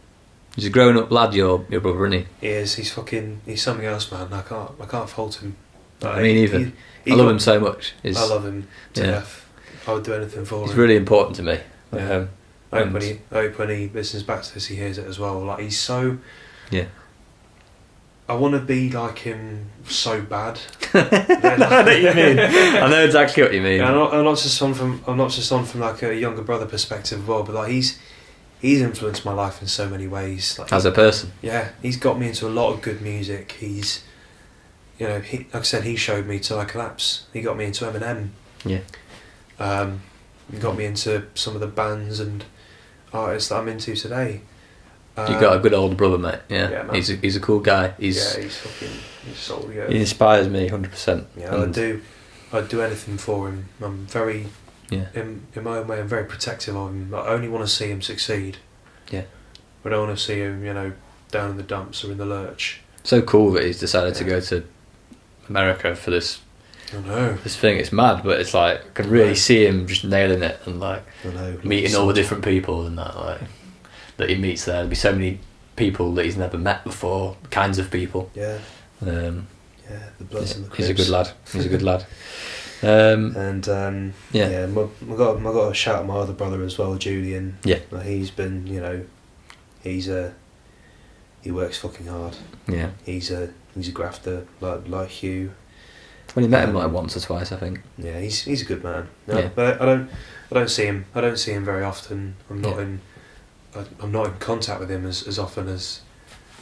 He's a grown up lad, your brother, isn't he? He is. He's something else, man. I can't fault him. I mean, even I love him so much. I love him to death. I would do anything for him. He's really important to me. Yeah. I hope when he listens back to this, he hears it as well. Like, he's so. Yeah. I want to be like him so bad. I know what you mean. I know exactly what you mean. Yeah, I'm not just on from like a younger brother perspective as well, but like he's influenced my life in so many ways. Like, as a person. Yeah, he's got me into a lot of good music. He's, like I said, he showed me Till I Collapse. He got me into Eminem. Yeah. He got me into some of the bands and artists that I'm into today. You got a good older brother, mate. Yeah, man. He's a cool guy. He's soul. Yeah, he inspires me 100%. Yeah, I'd do anything for him. I'm very in my own way. I'm very protective of him. I only want to see him succeed. Yeah, I don't want to see him, down in the dumps or in the lurch. So cool that he's decided to go to America for this. I know. This thing, it's mad, but it's like I can really see him just nailing it and meeting all the different people and that he meets there. There'll be so many people that he's never met before, kinds of people. Yeah. The Bloods and the Crips. He's a good lad. He's a good lad. I got to shout out my other brother as well, Julian. Yeah. He's been, he works fucking hard. Yeah. He's a grafter like Hugh. When you met him once or twice, I think. Yeah, he's a good man. But I don't see him very often. I'm not in contact with him as often as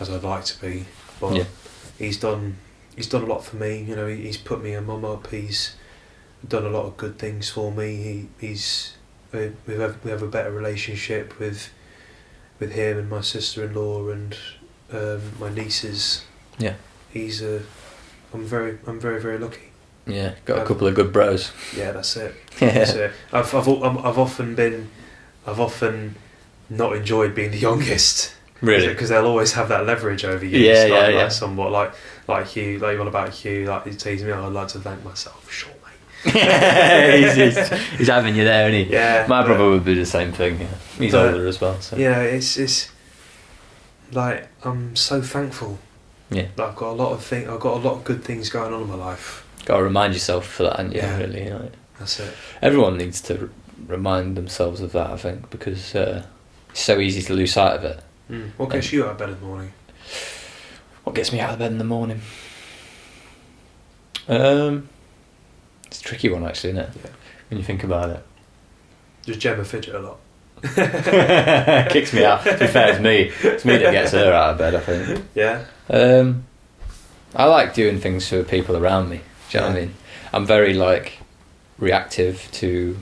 I'd like to be. But he's done a lot for me. He's put me on mum up. He's done a lot of good things for me. We have a better relationship with him and my sister-in-law and my nieces. Yeah. I'm very, very lucky. Yeah, got a couple of good bros. Yeah, that's it. Yeah. That's it. I've often not enjoyed being the youngest. Really? Because they'll always have that leverage over you. Yeah. Somewhat like Hugh, like on about Hugh, like he teased me. I'd like to thank myself. Sure, mate. he's having you there, isn't he? Yeah. My brother would be the same thing. Yeah. He's older as well. So. Yeah, it's like I'm so thankful. Yeah. I've got a lot of good things going on in my life. Got to remind yourself for that, and really, that's it. Everyone needs to remind themselves of that, I think, because it's so easy to lose sight of it. What gets you out of bed in the morning? What gets me out of bed in the morning? It's a tricky one, actually, isn't it? Yeah. When you think about it. Does Gemma fidget a lot? Kicks me out. To be fair, it's me. It's me that gets her out of bed, I think. Yeah. I like doing things for people around me. Do you know what I mean? I'm very reactive to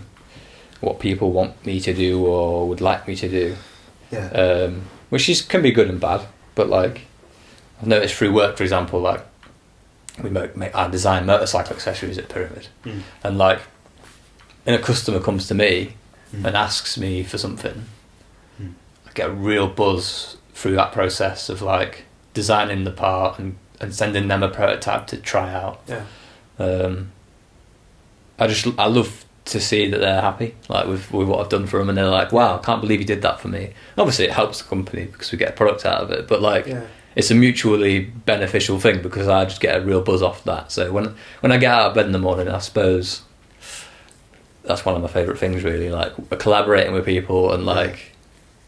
what people want me to do or would like me to do. Yeah. Which can be good and bad, but I've noticed through work, for example, I design motorcycle accessories at Pyramid, and when a customer comes to me and asks me for something, I get a real buzz through that process of designing the part and sending them a prototype to try out. Yeah. I love to see that they're happy with what I've done for them, and they're like, wow, I can't believe you did that for me. Obviously it helps the company because we get a product out of it, but it's a mutually beneficial thing because I just get a real buzz off that. So when I get out of bed in the morning, I suppose that's one of my favourite things, really, collaborating with people and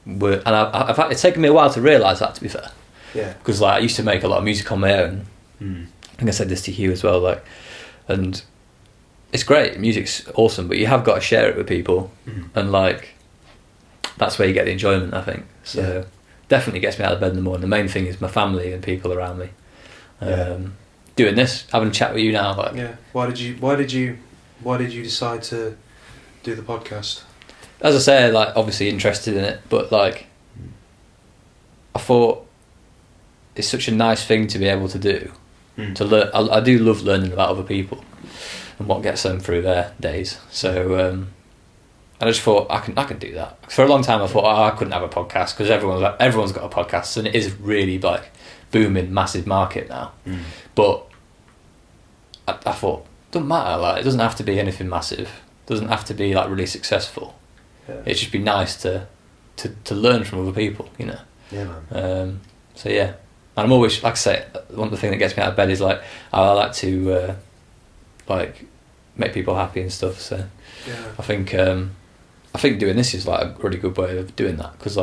it's taken me a while to realise that, to be fair. Yeah. Because I used to make a lot of music on my own. I think I said this to Hugh as well, and it's great, music's awesome, but you have got to share it with people, and that's where you get the enjoyment, I think. So definitely gets me out of bed in the morning. The main thing is my family and people around me. Doing this, having a chat with you now, Why did you decide to do the podcast? As I say, obviously interested in it, but I thought it's such a nice thing to be able to do, to learn. I do love learning about other people and what gets them through their days. So I just thought I can do that. For a long time I thought I couldn't have a podcast because everyone's got a podcast, and it is really booming, massive market now. But I thought, doesn't matter. It doesn't have to be anything massive. It doesn't have to be really successful. Yeah. It'd just be nice to learn from other people, Yeah, man. So yeah, and I'm always, like I say, one of the things that gets me out of bed is I like to make people happy and stuff. So I think doing this is a really good way of doing that because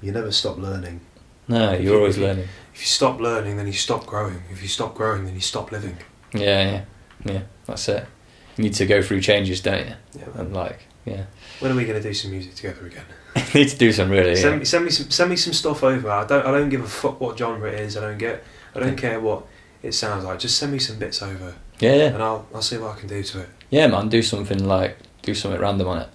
you never stop learning. No, you're always learning. If you stop learning, then you stop growing. If you stop growing, then you stop living. Yeah, that's it. You need to go through changes, don't you? Yeah. And when are we going to do some music together again? Need to do some really. Send me some stuff over. I don't give a fuck what genre it is. I don't care what it sounds like. Just send me some bits over. Yeah. And I'll see what I can do to it. Yeah, man. Do something random on it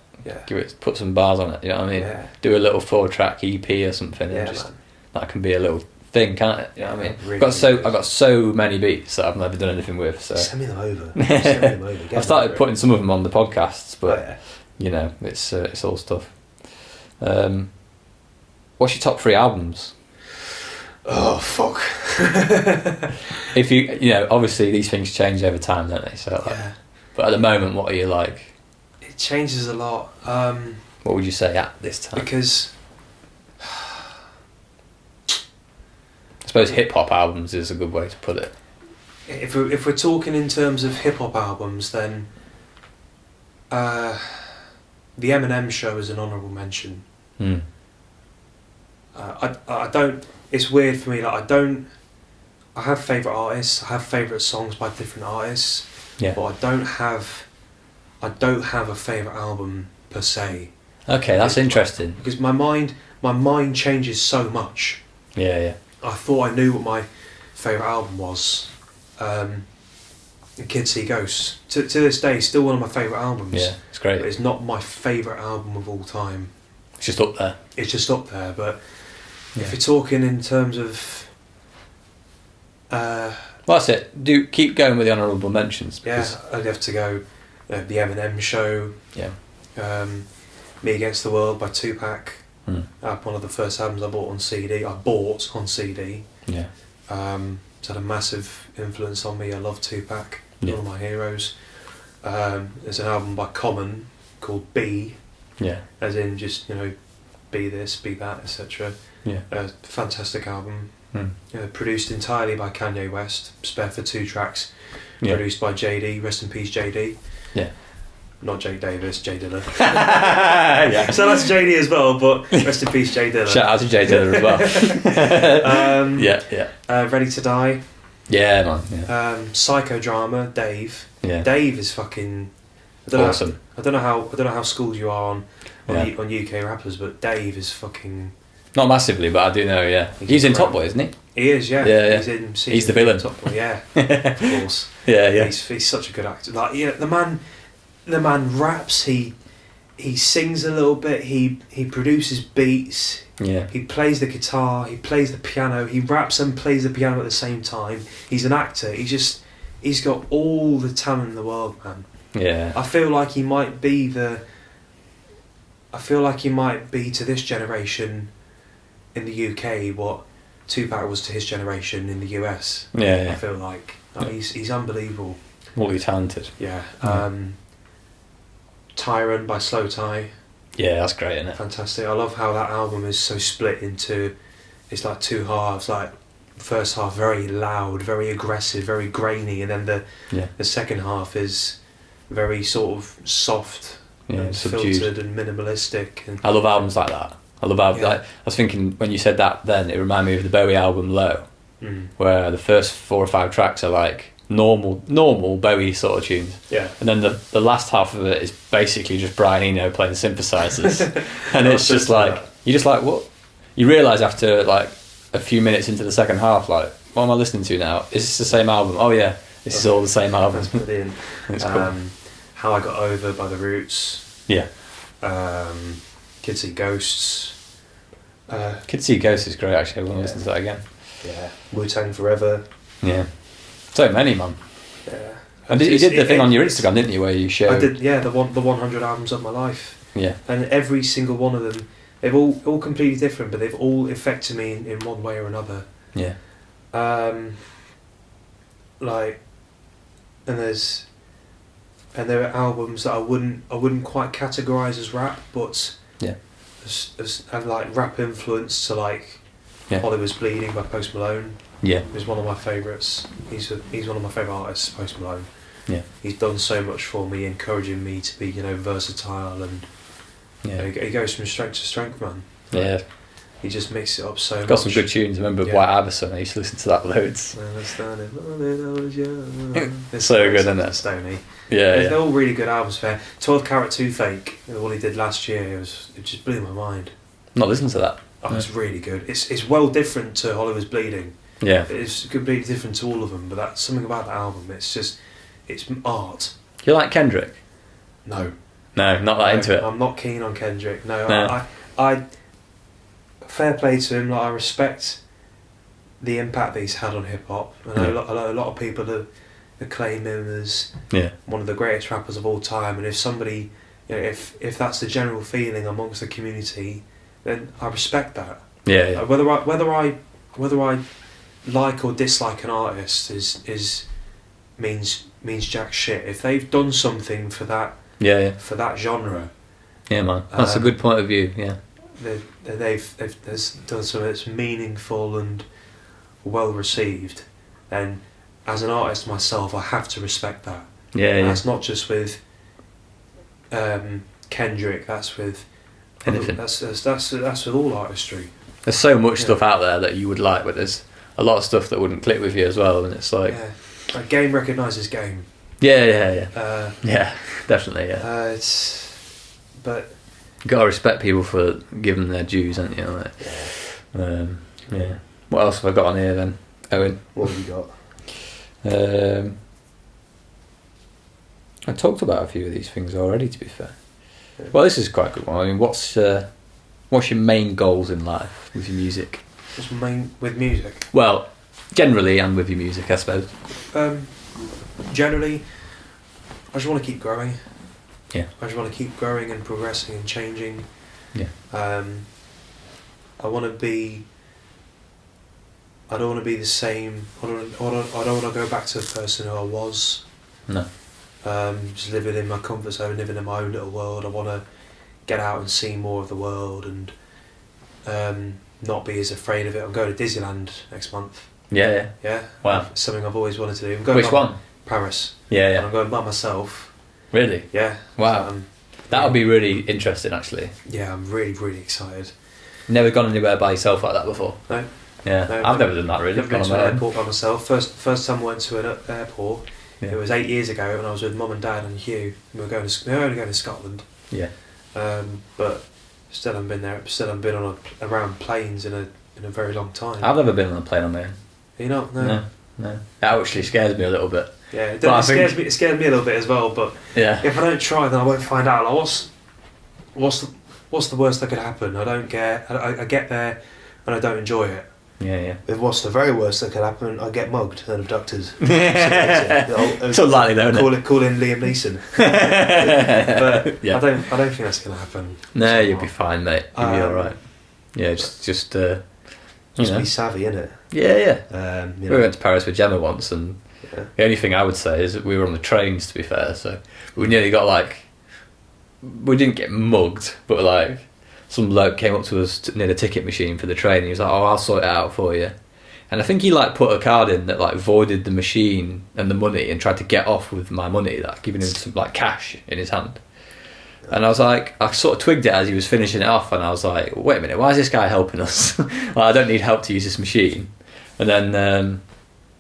give it, put some bars on it. You know what I mean? Yeah. Do a little 4-track EP or something, Yeah, and just man. that can be a little thing, can't it? You know what I mean? Really I've got so many beats that I've never done anything with. So send me them over. Send me them over. I've started putting some of them on the podcasts, but yeah. you know, it's all stuff. What's your top 3 albums? Oh fuck. If you know, obviously these things change over time, don't they? So, like, Yeah. but at the moment, what are you like? It changes a lot. What would you say at this time? Because I suppose hip hop albums is a good way to put it. if we're talking in terms of hip hop albums, then the Eminem Show is an honourable mention. Mm. I don't. It's weird for me. Like I have favourite artists. I have favourite songs by different artists. Yeah. But I don't have a favourite album per se. Okay, that's interesting. Because my mind changes so much. Yeah. I thought I knew what my favourite album was. Kids See Ghosts. To this day, still one of my favourite albums. Yeah, it's great. But it's not my favourite album of all time. It's just up there. It's just up there, but Yeah. if you're talking in terms of Well, that's it. Keep going with the honourable mentions. yeah, I'd have to go the Eminem Show, Yeah. Me Against the World by Tupac. Mm. One of the first albums I bought on CD. Yeah. It's had a massive influence on me. I love Tupac. Yeah. One of my heroes. There's an album by Common called Be, Yeah. as in just, you know, be this, be that, etc. Yeah. Fantastic album. Mm. Produced entirely by Kanye West, spare for 2 tracks. Yeah. Produced by JD, rest in peace JD. Yeah. Not Jake Davis, Jay Dilla. Yeah. So that's JD as well, but rest in peace Jay Dilla. Shout out to Jay Dilla as well. Yeah. Ready to Die. Yeah, man. Yeah. Psychodrama, Dave. Yeah. Dave is fucking Awesome. I don't know how schooled you are on Yeah. on UK rappers, but Dave is fucking. Not massively, but I do know. Yeah. He's in Top Boy, isn't he? He is, yeah. Yeah. He's in. He's the villain. Top Boy, yeah. Of course. Yeah. He's such a good actor. Like, yeah, the man raps. He sings a little bit. He produces beats. Yeah. He plays the guitar. He plays the piano. He raps and plays the piano at the same time. He's an actor. He's got all the talent in the world, man. Yeah. I feel like he might be to this generation in the UK what Tupac was to his generation in the US. Yeah. I feel like he's unbelievable. Multi-talented. Yeah. Tyrant by Slow Tie. Yeah, that's great, isn't it? Fantastic. I love how that album is so split into, it's like 2 halves. Like first half very loud, very aggressive, very grainy, and then the second half is very sort of soft, and subdued, filtered and minimalistic. And I love albums like that. Like, I was thinking when you said that, then it reminded me of the Bowie album Low, where the first 4 or 5 tracks are like normal Bowie sort of tunes. Yeah. And then the last half of it is basically just Brian Eno playing synthesizers, and it's just like you're just like, what? You realise after like a few minutes into the second half, like, what am I listening to now? Is this the same album? Oh yeah, this is all the same album. That's brilliant. It's cool. How I Got Over by The Roots. Yeah. Kids See Ghosts. Kids See Ghosts is great, actually. I want to listen to that again. Yeah. Wu-Tang Forever. Yeah. So many, man. Yeah. And you did the thing on your Instagram, didn't you, where you showed... I did, yeah, the 100 albums of my life. Yeah. And every single one of them, they've all completely different, but they've all affected me in one way or another. Yeah. And there are albums that I wouldn't quite categorise as rap, but as have like rap influence to like Hollywood's Bleeding by Post Malone. Yeah. Is one of my favourites. He's one of my favourite artists, Post Malone. Yeah. He's done so much for me, encouraging me to be, versatile, and he goes from strength to strength, man. Yeah. He just mixes it up so much. Got some good tunes. I remember White Iverson. I used to listen to that loads. It's so good, isn't it? Stoney. Yeah. They're all really good albums. Fair. 12 Carat Toothache, what he did last year, it just blew my mind. Not listening to that. Oh, it's really good. It's well different to Hollywood's Bleeding. Yeah. It's completely different to all of them, but that's something about the album. It's art. Do you like Kendrick? No. No, not that into it. I'm not keen on Kendrick. No. I fair play to him. Like, I respect the impact that he's had on hip hop. I know a lot of people that acclaim him as one of the greatest rappers of all time. And if somebody, if that's the general feeling amongst the community, then I respect that. Yeah. Whether I like or dislike an artist means jack shit. If they've done something for that for that genre, man, that's a good point of view. Yeah, they've done something that's meaningful and well received, then as an artist myself, I have to respect that. Yeah. That's not just with Kendrick. That's with anything. That's with all artistry. There's so much stuff out there that you would like, but there's a lot of stuff that wouldn't click with you as well, and it's like game recognises game. Yeah, definitely. Yeah. But you gotta respect people for giving their dues, haven't you? Like, What else have I got on here then, Owen? What have you got? I talked about a few of these things already, to be fair. Yeah. Well, this is quite a good one. I mean, what's your main goals in life with your music? What's main with music? Well, generally, and with your music, I suppose. Generally, I just want to keep growing. Yeah. I just want to keep growing and progressing and changing. Yeah. I want to be. I don't want to be the same. I don't want to go back to the person who I was. No. Just living in my comfort zone, living in my own little world. I want to get out and see more of the world and not be as afraid of it. I'm going to Disneyland next month. Yeah. Wow. It's something I've always wanted to do. I'm going Which one? Paris. Yeah. And I'm going by myself. Really? Yeah. Wow. So, that would be really interesting, actually. Yeah, I'm really, really excited. Never gone anywhere by yourself like that before? No. Yeah, no, I've never done that really. Never been to an airport by myself. First time I went to an airport, it was 8 years ago, and I was with Mum and Dad and Hugh. We were only going to Scotland. Yeah. But still haven't been there. Still haven't been around planes in a very long time. I've never been on a plane on my own. You not? No. That actually scares me a little bit. Yeah, it scares me a little bit as well. But if I don't try, then I won't find out. Like, what's the worst that could happen? I don't care. I get there and I don't enjoy it. Yeah. If what's the very worst that could happen? I get mugged and abducted. It's unlikely though, isn't it? Call in Liam Neeson. But I don't think that's going to happen. No, you'll be fine, mate. You'll be all right. Yeah, just be savvy, innit? Yeah. We went to Paris with Gemma once, and the only thing I would say is that we were on the trains. To be fair, so we nearly got we didn't get mugged, but some bloke came up to us near the ticket machine for the train, and he was like, "Oh, I'll sort it out for you." And I think he put a card in that voided the machine and the money, and tried to get off with my money, giving him some cash in his hand. And I was I sort of twigged it as he was finishing it off, and I was like, "Wait a minute, why is this guy helping us? I don't need help to use this machine." And then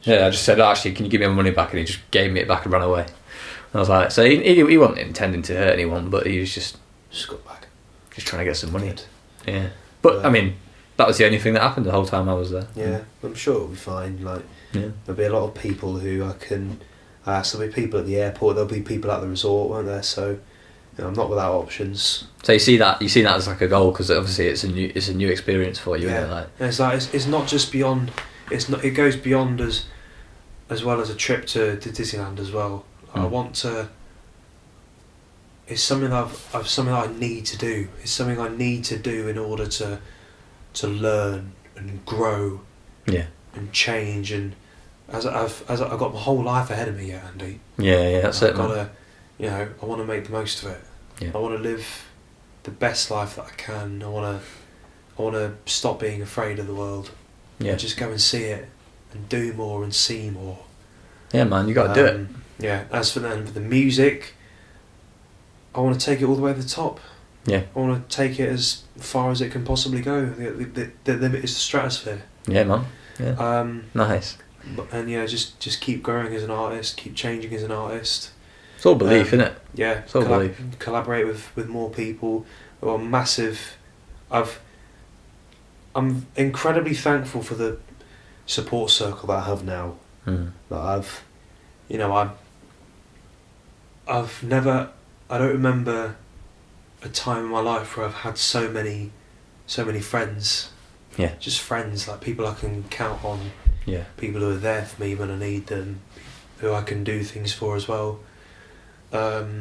I just said, "Actually, can you give me my money back?" And he just gave me it back and ran away. And I was like, so he wasn't intending to hurt anyone, but he was just got back. Just trying to get some money. Good. Yeah. But I mean, that was the only thing that happened the whole time I was there. Yeah, I'm sure it'll be fine. There'll be a lot of people who I can ask. There'll be people at the airport. There'll be people at the resort, won't there? So I'm not without options. So you see that as a goal, because obviously it's a new experience for you. Yeah. Isn't it? It's not just beyond. It goes beyond as well as a trip to Disneyland as well. I want to. It's something that I need to do. It's something I need to do in order to learn and grow, and change. And as I've got my whole life ahead of me yet, Andy. Yeah, that's it. I want to make the most of it. Yeah. I want to live the best life that I can. I want to stop being afraid of the world. Yeah. And just go and see it, and do more and see more. Yeah, man, you got to do it. Yeah. As for the music, I want to take it all the way to the top. Yeah. I want to take it as far as it can possibly go. The limit is the stratosphere. Yeah, man. Yeah. Nice. And just keep growing as an artist, keep changing as an artist. It's all belief, isn't it? Yeah. It's all belief. Collaborate with more people. I'm incredibly thankful for the support circle that I have now. That I've never don't remember a time in my life where I've had so many friends. Yeah. Just friends, like people I can count on. Yeah. People who are there for me when I need them, who I can do things for as well. So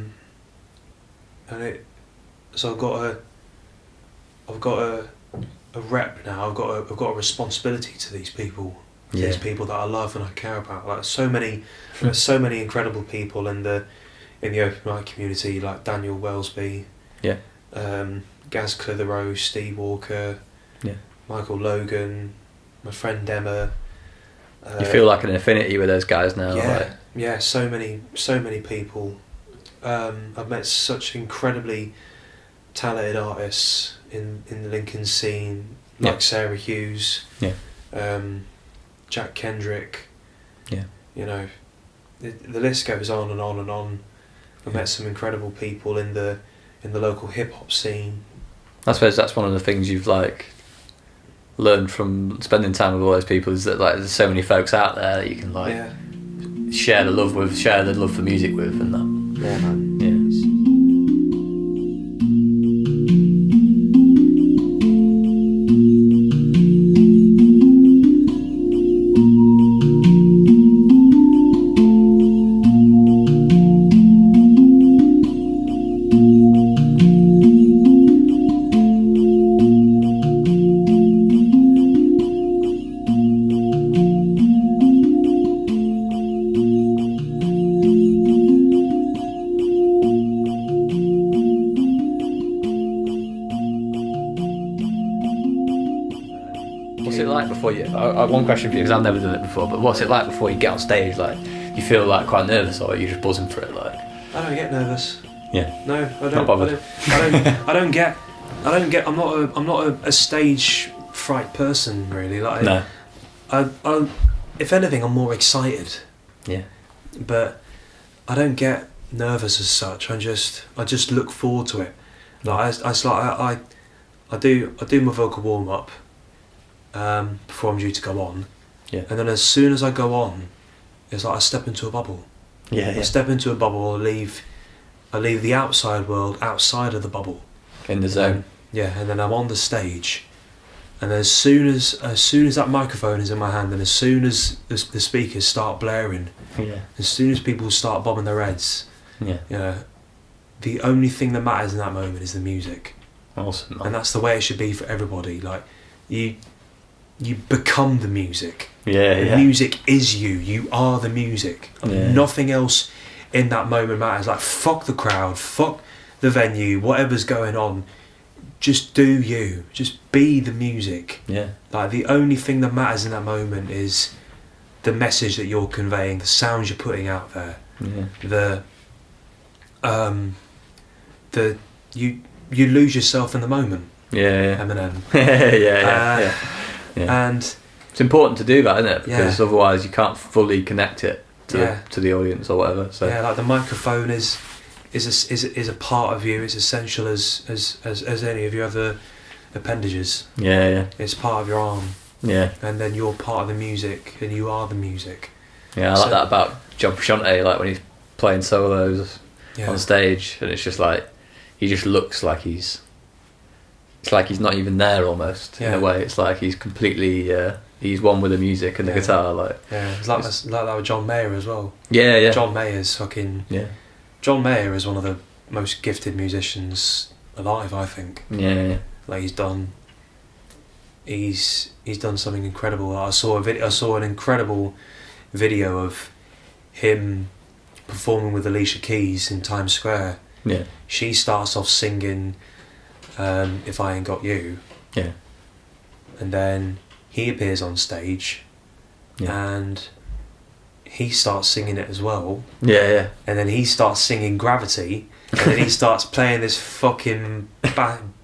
I've got a rep now. I've got a responsibility to these people. Yeah. These people that I love and I care about. Like there's so many incredible people in the open mic community, like Daniel Wellesby. Yeah. Gaz Clitheroe, Steve Walker. Yeah. Michael Logan, my friend Emma. You feel like an affinity with those guys now. Yeah, like. yeah. So many people. I've met such incredibly talented artists in the Lincoln scene, like Sarah Hughes. Yeah. Jack Kendrick. Yeah. You know, the list goes on and on and on. I've met some incredible people in the local hip hop scene. I suppose that's one of the things you've like learned from spending time with all those people, is that like there's so many folks out there that you can like share the love for music with, and that. Yeah, man. Yeah. One question for you, because I've never done it before, but what's it like before you get on stage? Like, you feel like quite nervous, or are you just buzzing for it? Like, I don't get nervous. Yeah. No, I don't. Not bothered. I don't get. I'm not a stage fright person, really. Like, no. I if anything, I'm more excited. Yeah. But I don't get nervous as such. I just look forward to it. Like I do my vocal warm up. Before I'm due to go on, and then as soon as I go on, it's like I step into a bubble. I step into a bubble. I leave the outside world outside of the bubble, in the zone. And then I'm on the stage, and as soon as that microphone is in my hand, and as soon as the speakers start blaring, as soon as people start bobbing their heads, you know, the only thing that matters in that moment is the music. Awesome, man. And that's the way it should be for everybody. Like you become the music. The music is you. You are the music. Nothing else in that moment matters. Like, fuck the crowd, fuck the venue, whatever's going on. Just do you. Just be the music. Like, the only thing that matters in that moment is the message that you're conveying, the sounds you're putting out there. You lose yourself in the moment. Eminem. And it's important to do that, isn't it? Because otherwise you can't fully connect it to the audience or whatever. So like the microphone is a part of you. It's essential as any of your other appendages. It's part of your arm. And then you're part of the music, and you are the music. I like that about John Frusciante, like when he's playing solos on stage, and it's just like he just looks like he's not even there almost, in a way. It's like he's completely he's one with the music and the guitar. Like it's like that with John Mayer as well. John Mayer's fucking John Mayer is one of the most gifted musicians alive, I think. Like he's done something incredible. I saw an incredible video of him performing with Alicia Keys in Times Square. She starts off singing If I Ain't Got You, and then he appears on stage, and he starts singing it as well, and then he starts singing Gravity, and then he starts playing this fucking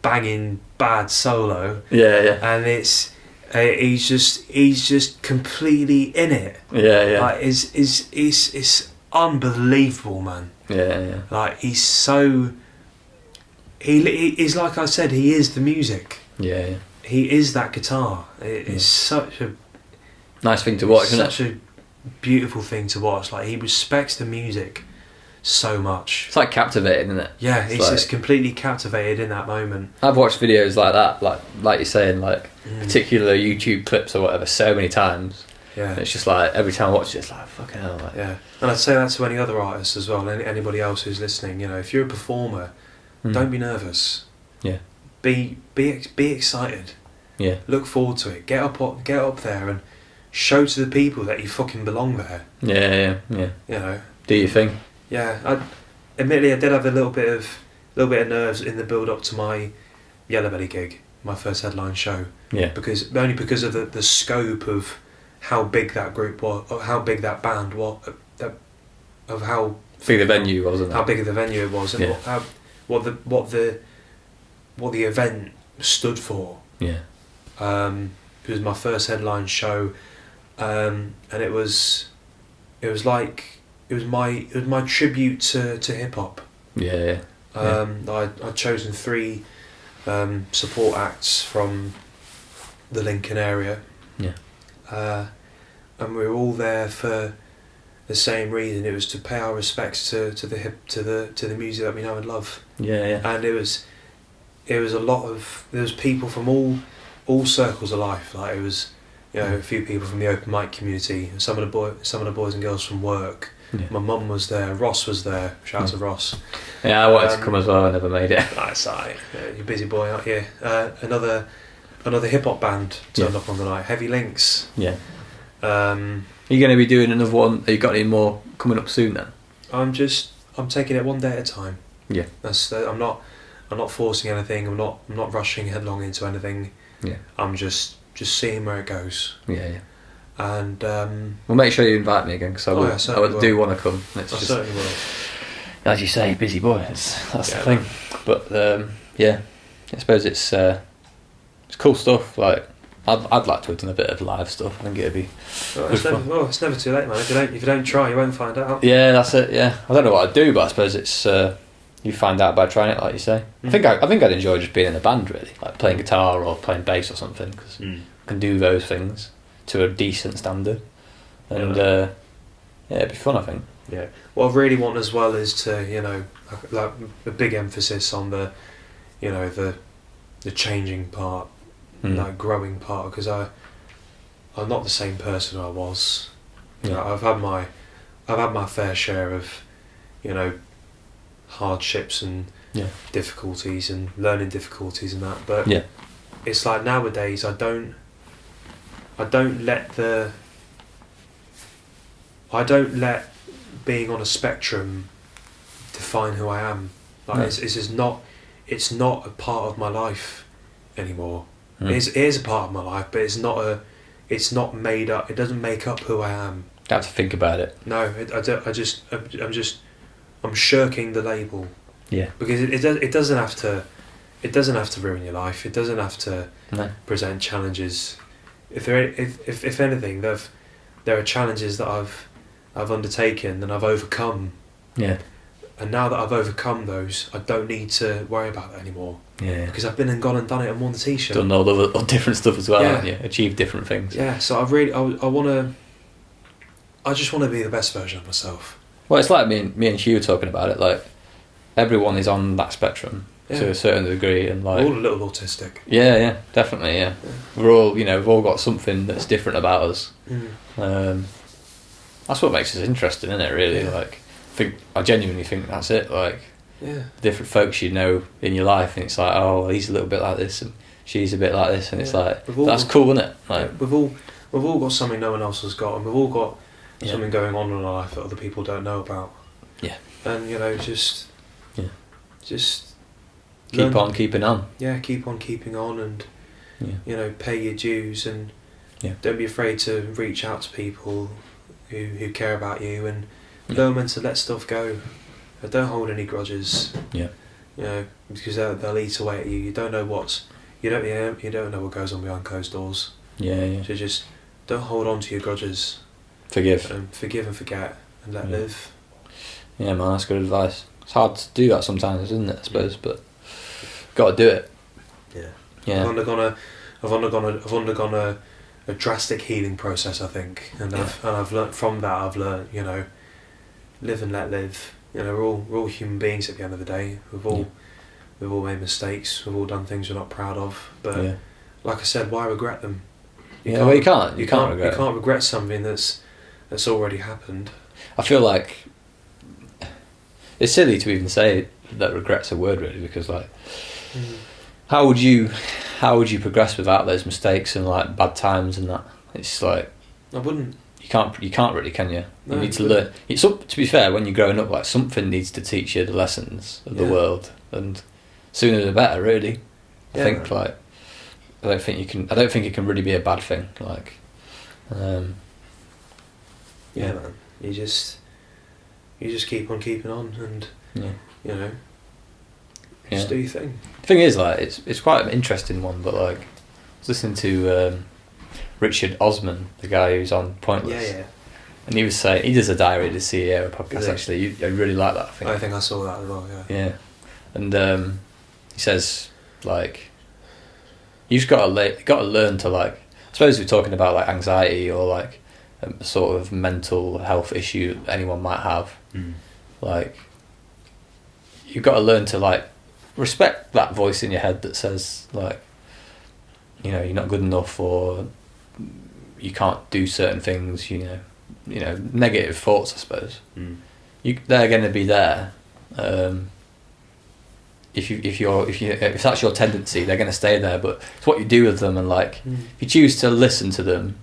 banging bad solo, and it's he's just completely in it, like it's unbelievable, man. Like he's so. He's like I said, he is the music. He is that guitar. It's such a nice thing to watch, isn't it? Such a beautiful thing to watch. Like he respects the music so much. It's like captivating, isn't it? Yeah, it's just completely captivated in that moment. I've watched videos like that, like you're saying, like particular YouTube clips or whatever, so many times. Yeah. And it's just like every time I watch it, it's like fucking hell. Like, yeah, and I'd say that to any other artists as well, and anybody else who's listening. You know, if you're a performer, don't be nervous. Yeah. Be excited. Yeah. Look forward to it. Get up there and show to the people that you fucking belong there. Yeah. You know. Do your thing. Yeah. Admittedly, I did have a little bit of nerves in the build up to my Yellow Belly gig, my first headline show. Yeah. Because of the scope of how big that group was, or how big that band was, of how big the venue was, how big the venue it was, and what the event stood for. Yeah. It was my first headline show, and it was my tribute to hip hop. Yeah. I'd chosen 3 support acts from the Lincoln area. Yeah. And we were all there for the same reason. It was to pay our respects to the music that we know and love. Yeah. And there was people from all circles of life. Like it was, you know, a few people from the open mic community, some of the boys and girls from work. Yeah. My mum was there. Ross was there. Shout out to Ross. Yeah, I wanted to come as well. I never made it. That's alright. You're a busy boy out here. Another hip hop band turned up on the night. Heavy Links. Yeah. Are you going to be doing another one? Have you got any more coming up soon then? I'm taking it one day at a time. Yeah. I'm not forcing anything. I'm not rushing headlong into anything. Yeah. I'm just seeing where it goes. Yeah. And well, make sure you invite me again because I do want to come. I certainly will. As you say, busy boy. That's the thing. But I suppose it's cool stuff. Like I'd like to have done a bit of live stuff. I think it'd be. It's never too late, man. If you don't try, you won't find out. Yeah, that's it. Yeah, I don't know what I'd do, but I suppose it's you find out by trying it, like you say. I think I'd enjoy just being in a band, really, like playing guitar or playing bass or something, because I can do those things to a decent standard, and it'd be fun, I think. Yeah. What I really want as well is to, like a big emphasis on the, the changing part, like growing part, because I'm not the same person I was. I've had my fair share of, hardships and difficulties and learning difficulties and that, but it's like nowadays I don't let being on a spectrum define who I am. Like it's not a part of my life anymore. It is a part of my life, but it's not made up. It doesn't make up who I am. You have to think about it. No, I'm shirking the label. Yeah. Because it doesn't have to ruin your life. It doesn't have to present challenges. If anything, there are challenges that I've undertaken and I've overcome. Yeah. And now that I've overcome those, I don't need to worry about that anymore. Yeah. Because I've been and gone and done it and won the t-shirt. Done all the different stuff as well, haven't you? Achieved different things. Yeah. So I just want to be the best version of myself. Well, it's like me and Hugh were talking about it. Like everyone is on that spectrum to a certain degree, and like we're all a little autistic. Yeah, definitely. Yeah. We're all, we've all got something that's different about us. That's what makes us interesting, isn't it? Really, like I genuinely think that's it. Like, different folks you know in your life, and it's like, oh, he's a little bit like this, and she's a bit like this, and it's like that's cool, isn't it? Like we've all got something no one else has got, and we've all got something going on in our life that other people don't know about. Yeah, and just keep on keeping on. Yeah, keep on keeping on, and pay your dues, and don't be afraid to reach out to people who care about you, and learn when to let stuff go. Don't hold any grudges. Yeah. Because they'll eat away at you. You don't know you don't know what goes on behind closed doors. Yeah. So just don't hold on to your grudges. Forgive and forget and let live. Yeah, man, that's good advice. It's hard to do that sometimes, isn't it? I suppose, but got to do it. Yeah. I've undergone a drastic healing process, I think, and I've learnt from that. I've learnt, live and let live. You know, we're all human beings at the end of the day. We've all made mistakes. We've all done things we're not proud of. But like I said, why regret them? You can't regret something that's already happened. I feel like it's silly to even say that regret's a word, really, because like, how would you progress without those mistakes and like bad times and that? It's like, I wouldn't. You can't really, can you? You No, need to learn. It's up, to be fair, when you're growing up, like something needs to teach you the lessons of the world, and sooner the better, really. I think like, I don't think it can really be a bad thing. Like, man. You just keep on keeping on, and you know, just do your thing. The thing is, like, it's quite an interesting one, but like, I was listening to Richard Osman, the guy who's on Pointless. Yeah. And he was saying, he does a Diary of the CEO podcast, actually. I really like that, I think I saw that as well, Yeah. And he says, like, you've just got to learn to, like, I suppose we're talking about, like, anxiety or, like, a sort of mental health issue anyone might have. Like, you've got to learn to, like, respect that voice in your head that says, like, you know, you're not good enough, or you can't do certain things, you know, negative thoughts, I suppose. They're going to be there. If that's your tendency, they're going to stay there. But it's what you do with them, and like, if you choose to listen to them,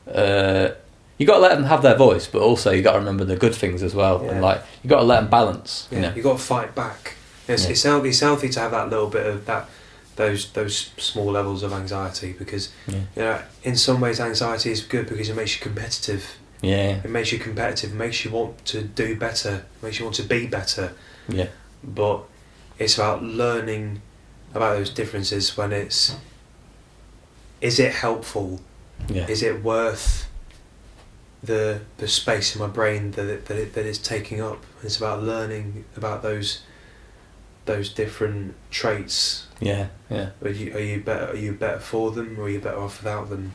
you got to let them have their voice, but also you got to remember the good things as well, and like, you got to let them balance. You know, you got to fight back. It's healthy to have that little bit of that. Those small levels of anxiety, because you know, in some ways anxiety is good because it makes you competitive. It makes you competitive, makes you want to do better, makes you want to be better. But it's about learning about those differences. When is it helpful? Is it worth the space in my brain that it's taking up? It's about learning about those different traits. Are you better for them, or are you better off without them?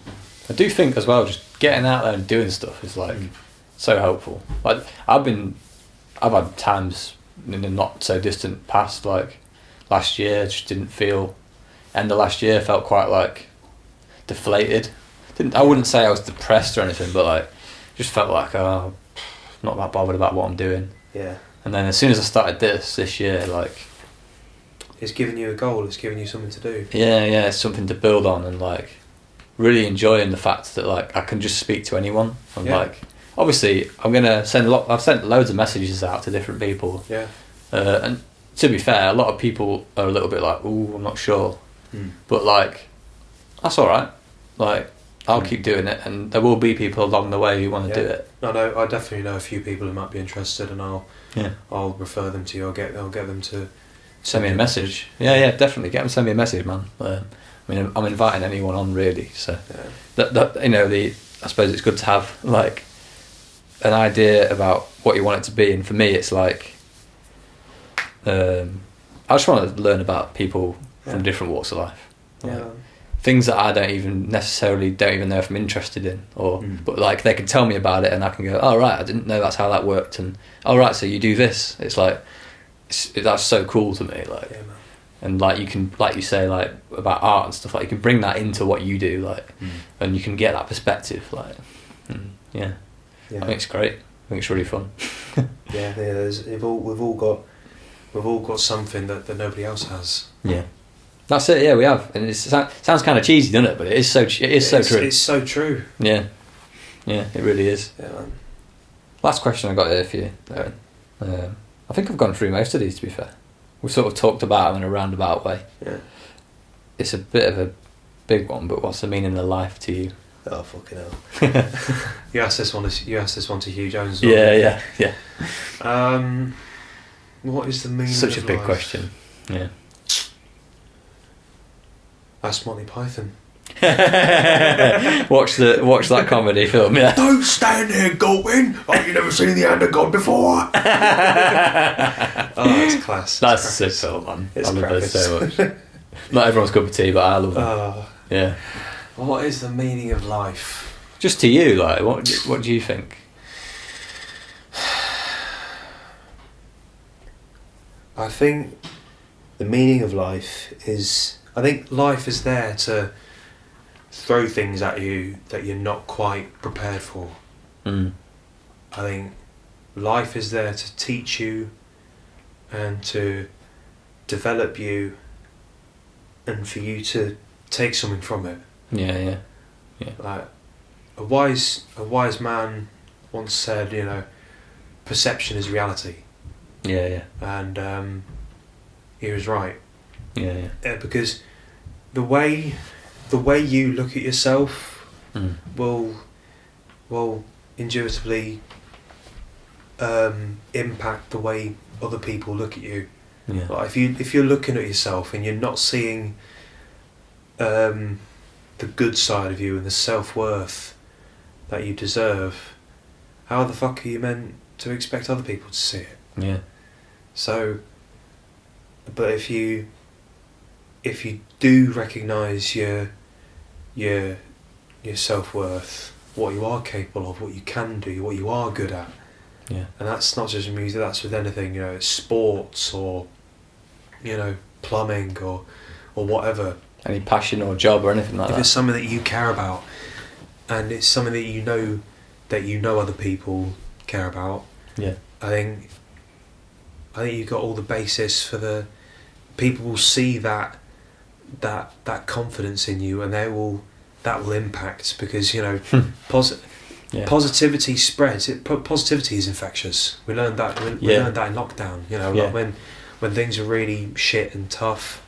I do think as well, just getting out there and doing stuff is like so helpful. Like, I've had times in the not so distant past, like last year, just didn't feel. End of last year, felt quite like deflated. I wouldn't say I was depressed or anything, but like, just felt like, not that bothered about what I'm doing. And then as soon as I started this year, like, it's giving you a goal, it's giving you something to do. It's something to build on, and like, really enjoying the fact that like I can just speak to anyone. And like, obviously I'm gonna I've sent loads of messages out to different people. And to be fair, a lot of people are a little bit like, ooh, I'm not sure. But like, that's alright. Like, I'll keep doing it, and there will be people along the way who want to do it. I definitely know a few people who might be interested, and I'll refer them to you. I'll get them to send me a message. Definitely get them to send me a message, man. I mean, I'm inviting anyone on, really. So that you know, I suppose it's good to have like an idea about what you want it to be, and for me, it's like, I just want to learn about people from different walks of life. Like, things that I don't even know if I'm interested in, but like, they can tell me about it, and I can go, oh right, I didn't know that's how that worked, and oh right, so you do this. It's like, that's so cool to me, like, and like, you can, like you say, like about art and stuff, like, you can bring that into what you do, like, and you can get that perspective, like, I think it's great. I think it's really fun. We've all got something that nobody else has. That's it. We have, and it sounds kind of cheesy, doesn't it? But it is so true. It's so true. It really is. Last question I got here for you, Owen. I think I've gone through most of these, to be fair. We've sort of talked about them in a roundabout way. It's a bit of a big one, but what's the meaning of life to you? Oh, fucking hell. You asked this one to Hugh Jones. Yeah. What is the meaning of life? Such a big question. That's Monty Python. Watch that comedy film. Don't stand there going, have you never seen the hand of God before? It's class. That's a sick film, man. I love those so much. Not everyone's cup of tea, but I love them. What is the meaning of life? Just to you, like, what do you think? I think the meaning of life is... I think life is there to throw things at you that you're not quite prepared for. Mm. I think life is there to teach you and to develop you and for you to take something from it. Yeah. Like a wise man once said, you know, perception is reality. Yeah. And he was right. Yeah. Because the way you look at yourself will intuitively impact the way other people look at you. Yeah. Like if you're looking at yourself and you're not seeing the good side of you and the self-worth that you deserve, how the fuck are you meant to expect other people to see it? Yeah. So, but if you do recognise your self-worth, what you are capable of, what you can do, what you are good at, yeah, and that's not just music, that's with anything, you know, it's sports or, you know, plumbing or whatever. Any passion or job or anything like that. If it's something that you care about, and it's something that you know other people care about, yeah, I think you've got all the basis for the people will see that confidence in you, and that will impact, because, you know, positivity spreads. Positivity is infectious. We learned that. We learned that in lockdown. You know, like when things are really shit and tough,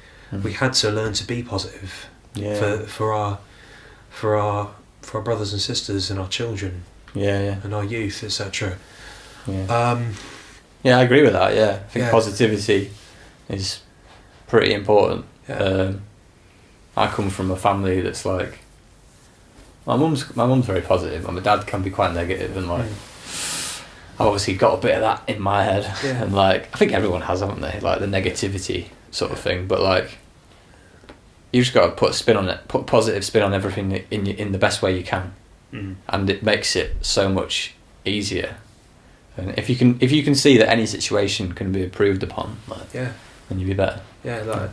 we had to learn to be positive. Yeah. For our brothers and sisters and our children. Yeah. And our youth, etc. Yeah. I agree with that. Yeah, I think positivity is pretty important. Yeah. I come from a family that's like, my mum's very positive, and my dad can be quite negative, and like I've obviously got a bit of that in my head, and like I think everyone has, haven't they? Like the negativity sort of thing, but like you just got to put a spin on it, put a positive spin on everything in the best way you can, and it makes it so much easier. And if you can see that any situation can be improved upon, like, then you'll be better. Yeah, like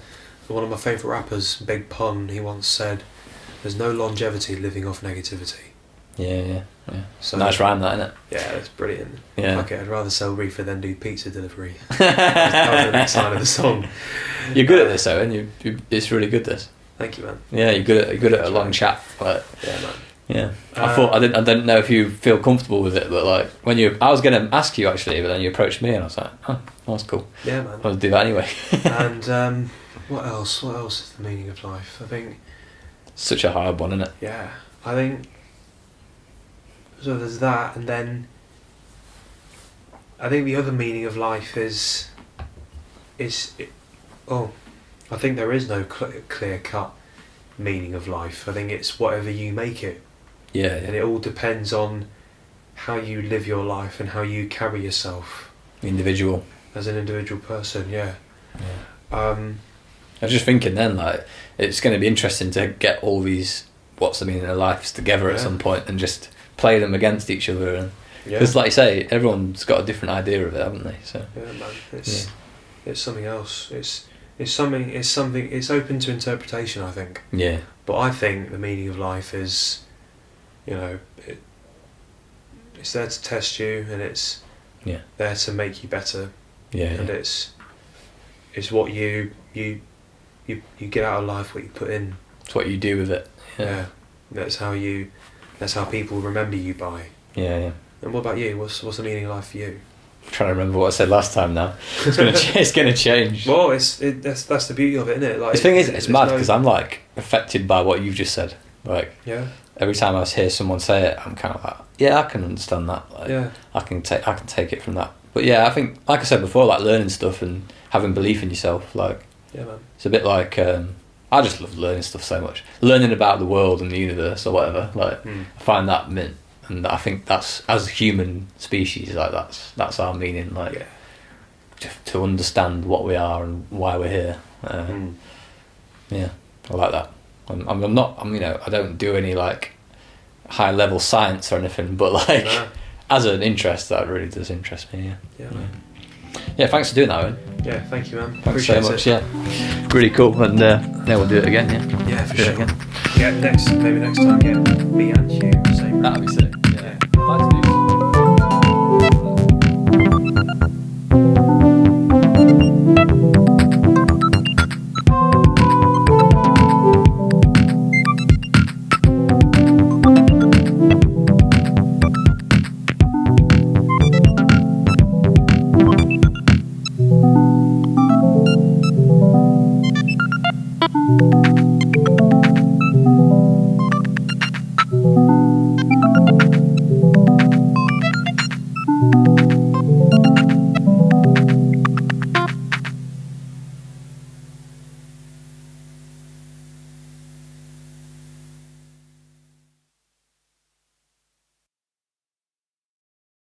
one of my favourite rappers, Big Pun, he once said, "There's no longevity living off negativity." Yeah. So, nice rhyme, that, isn't it? Yeah, it's brilliant. Yeah. Fuck it, I'd rather sell reefer than do pizza delivery. That was the next line of the song. You're good at this, Owen. It's really good, this. Thank you, man. Yeah, you're good at a long chat. But yeah, man. Yeah, I didn't know if you feel comfortable with it, but like I was going to ask you actually, but then you approached me and I was like, oh, that's cool. Yeah, man. I'll do that anyway. And what else? What else is the meaning of life? I think such a hard one, isn't it? Yeah, I think so. There's that, and then I think the other meaning of life is I think there is no clear cut meaning of life. I think it's whatever you make it. Yeah. And it all depends on how you live your life and how you carry yourself. Individual. As an individual person, yeah. I was just thinking then, like, it's going to be interesting to get all these what's the meaning of lives together at some point and just play them against each other. And because, like you say, everyone's got a different idea of it, haven't they? So yeah, man, it's something else. It's something. It's open to interpretation, I think. Yeah. But I think the meaning of life is, you know, it's there to test you, and it's there to make you better. Yeah. And it's what you get out of life, what you put in. It's what you do with it. Yeah. That's how people remember you by. Yeah. And what about you? What's the meaning of life for you? I'm trying to remember what I said last time now. It's gonna change. Well, that's the beauty of it, isn't it? Like, the thing is, it's mad because I'm like affected by what you've just said. Like, every time I hear someone say it, I'm kind of like, yeah, I can understand that. Like, I can take it from that. But yeah, I think, like I said before, like learning stuff and having belief in yourself, like, man. It's a bit like I just love learning stuff so much. Learning about the world and the universe or whatever. Like, I find that mint. And I think that's, as a human species, like that's our meaning, like to understand what we are and why we're here. Yeah, I like that. I don't do any like high level science or anything, but like as an interest, that really does interest me. Yeah. Yeah, thanks for doing that, Owen. Yeah, thank you, man. Thanks so much. Yeah, really cool. And we'll do it again. Yeah. Yeah, for sure. Yeah, maybe next time get me and you. Same. That'd be sick.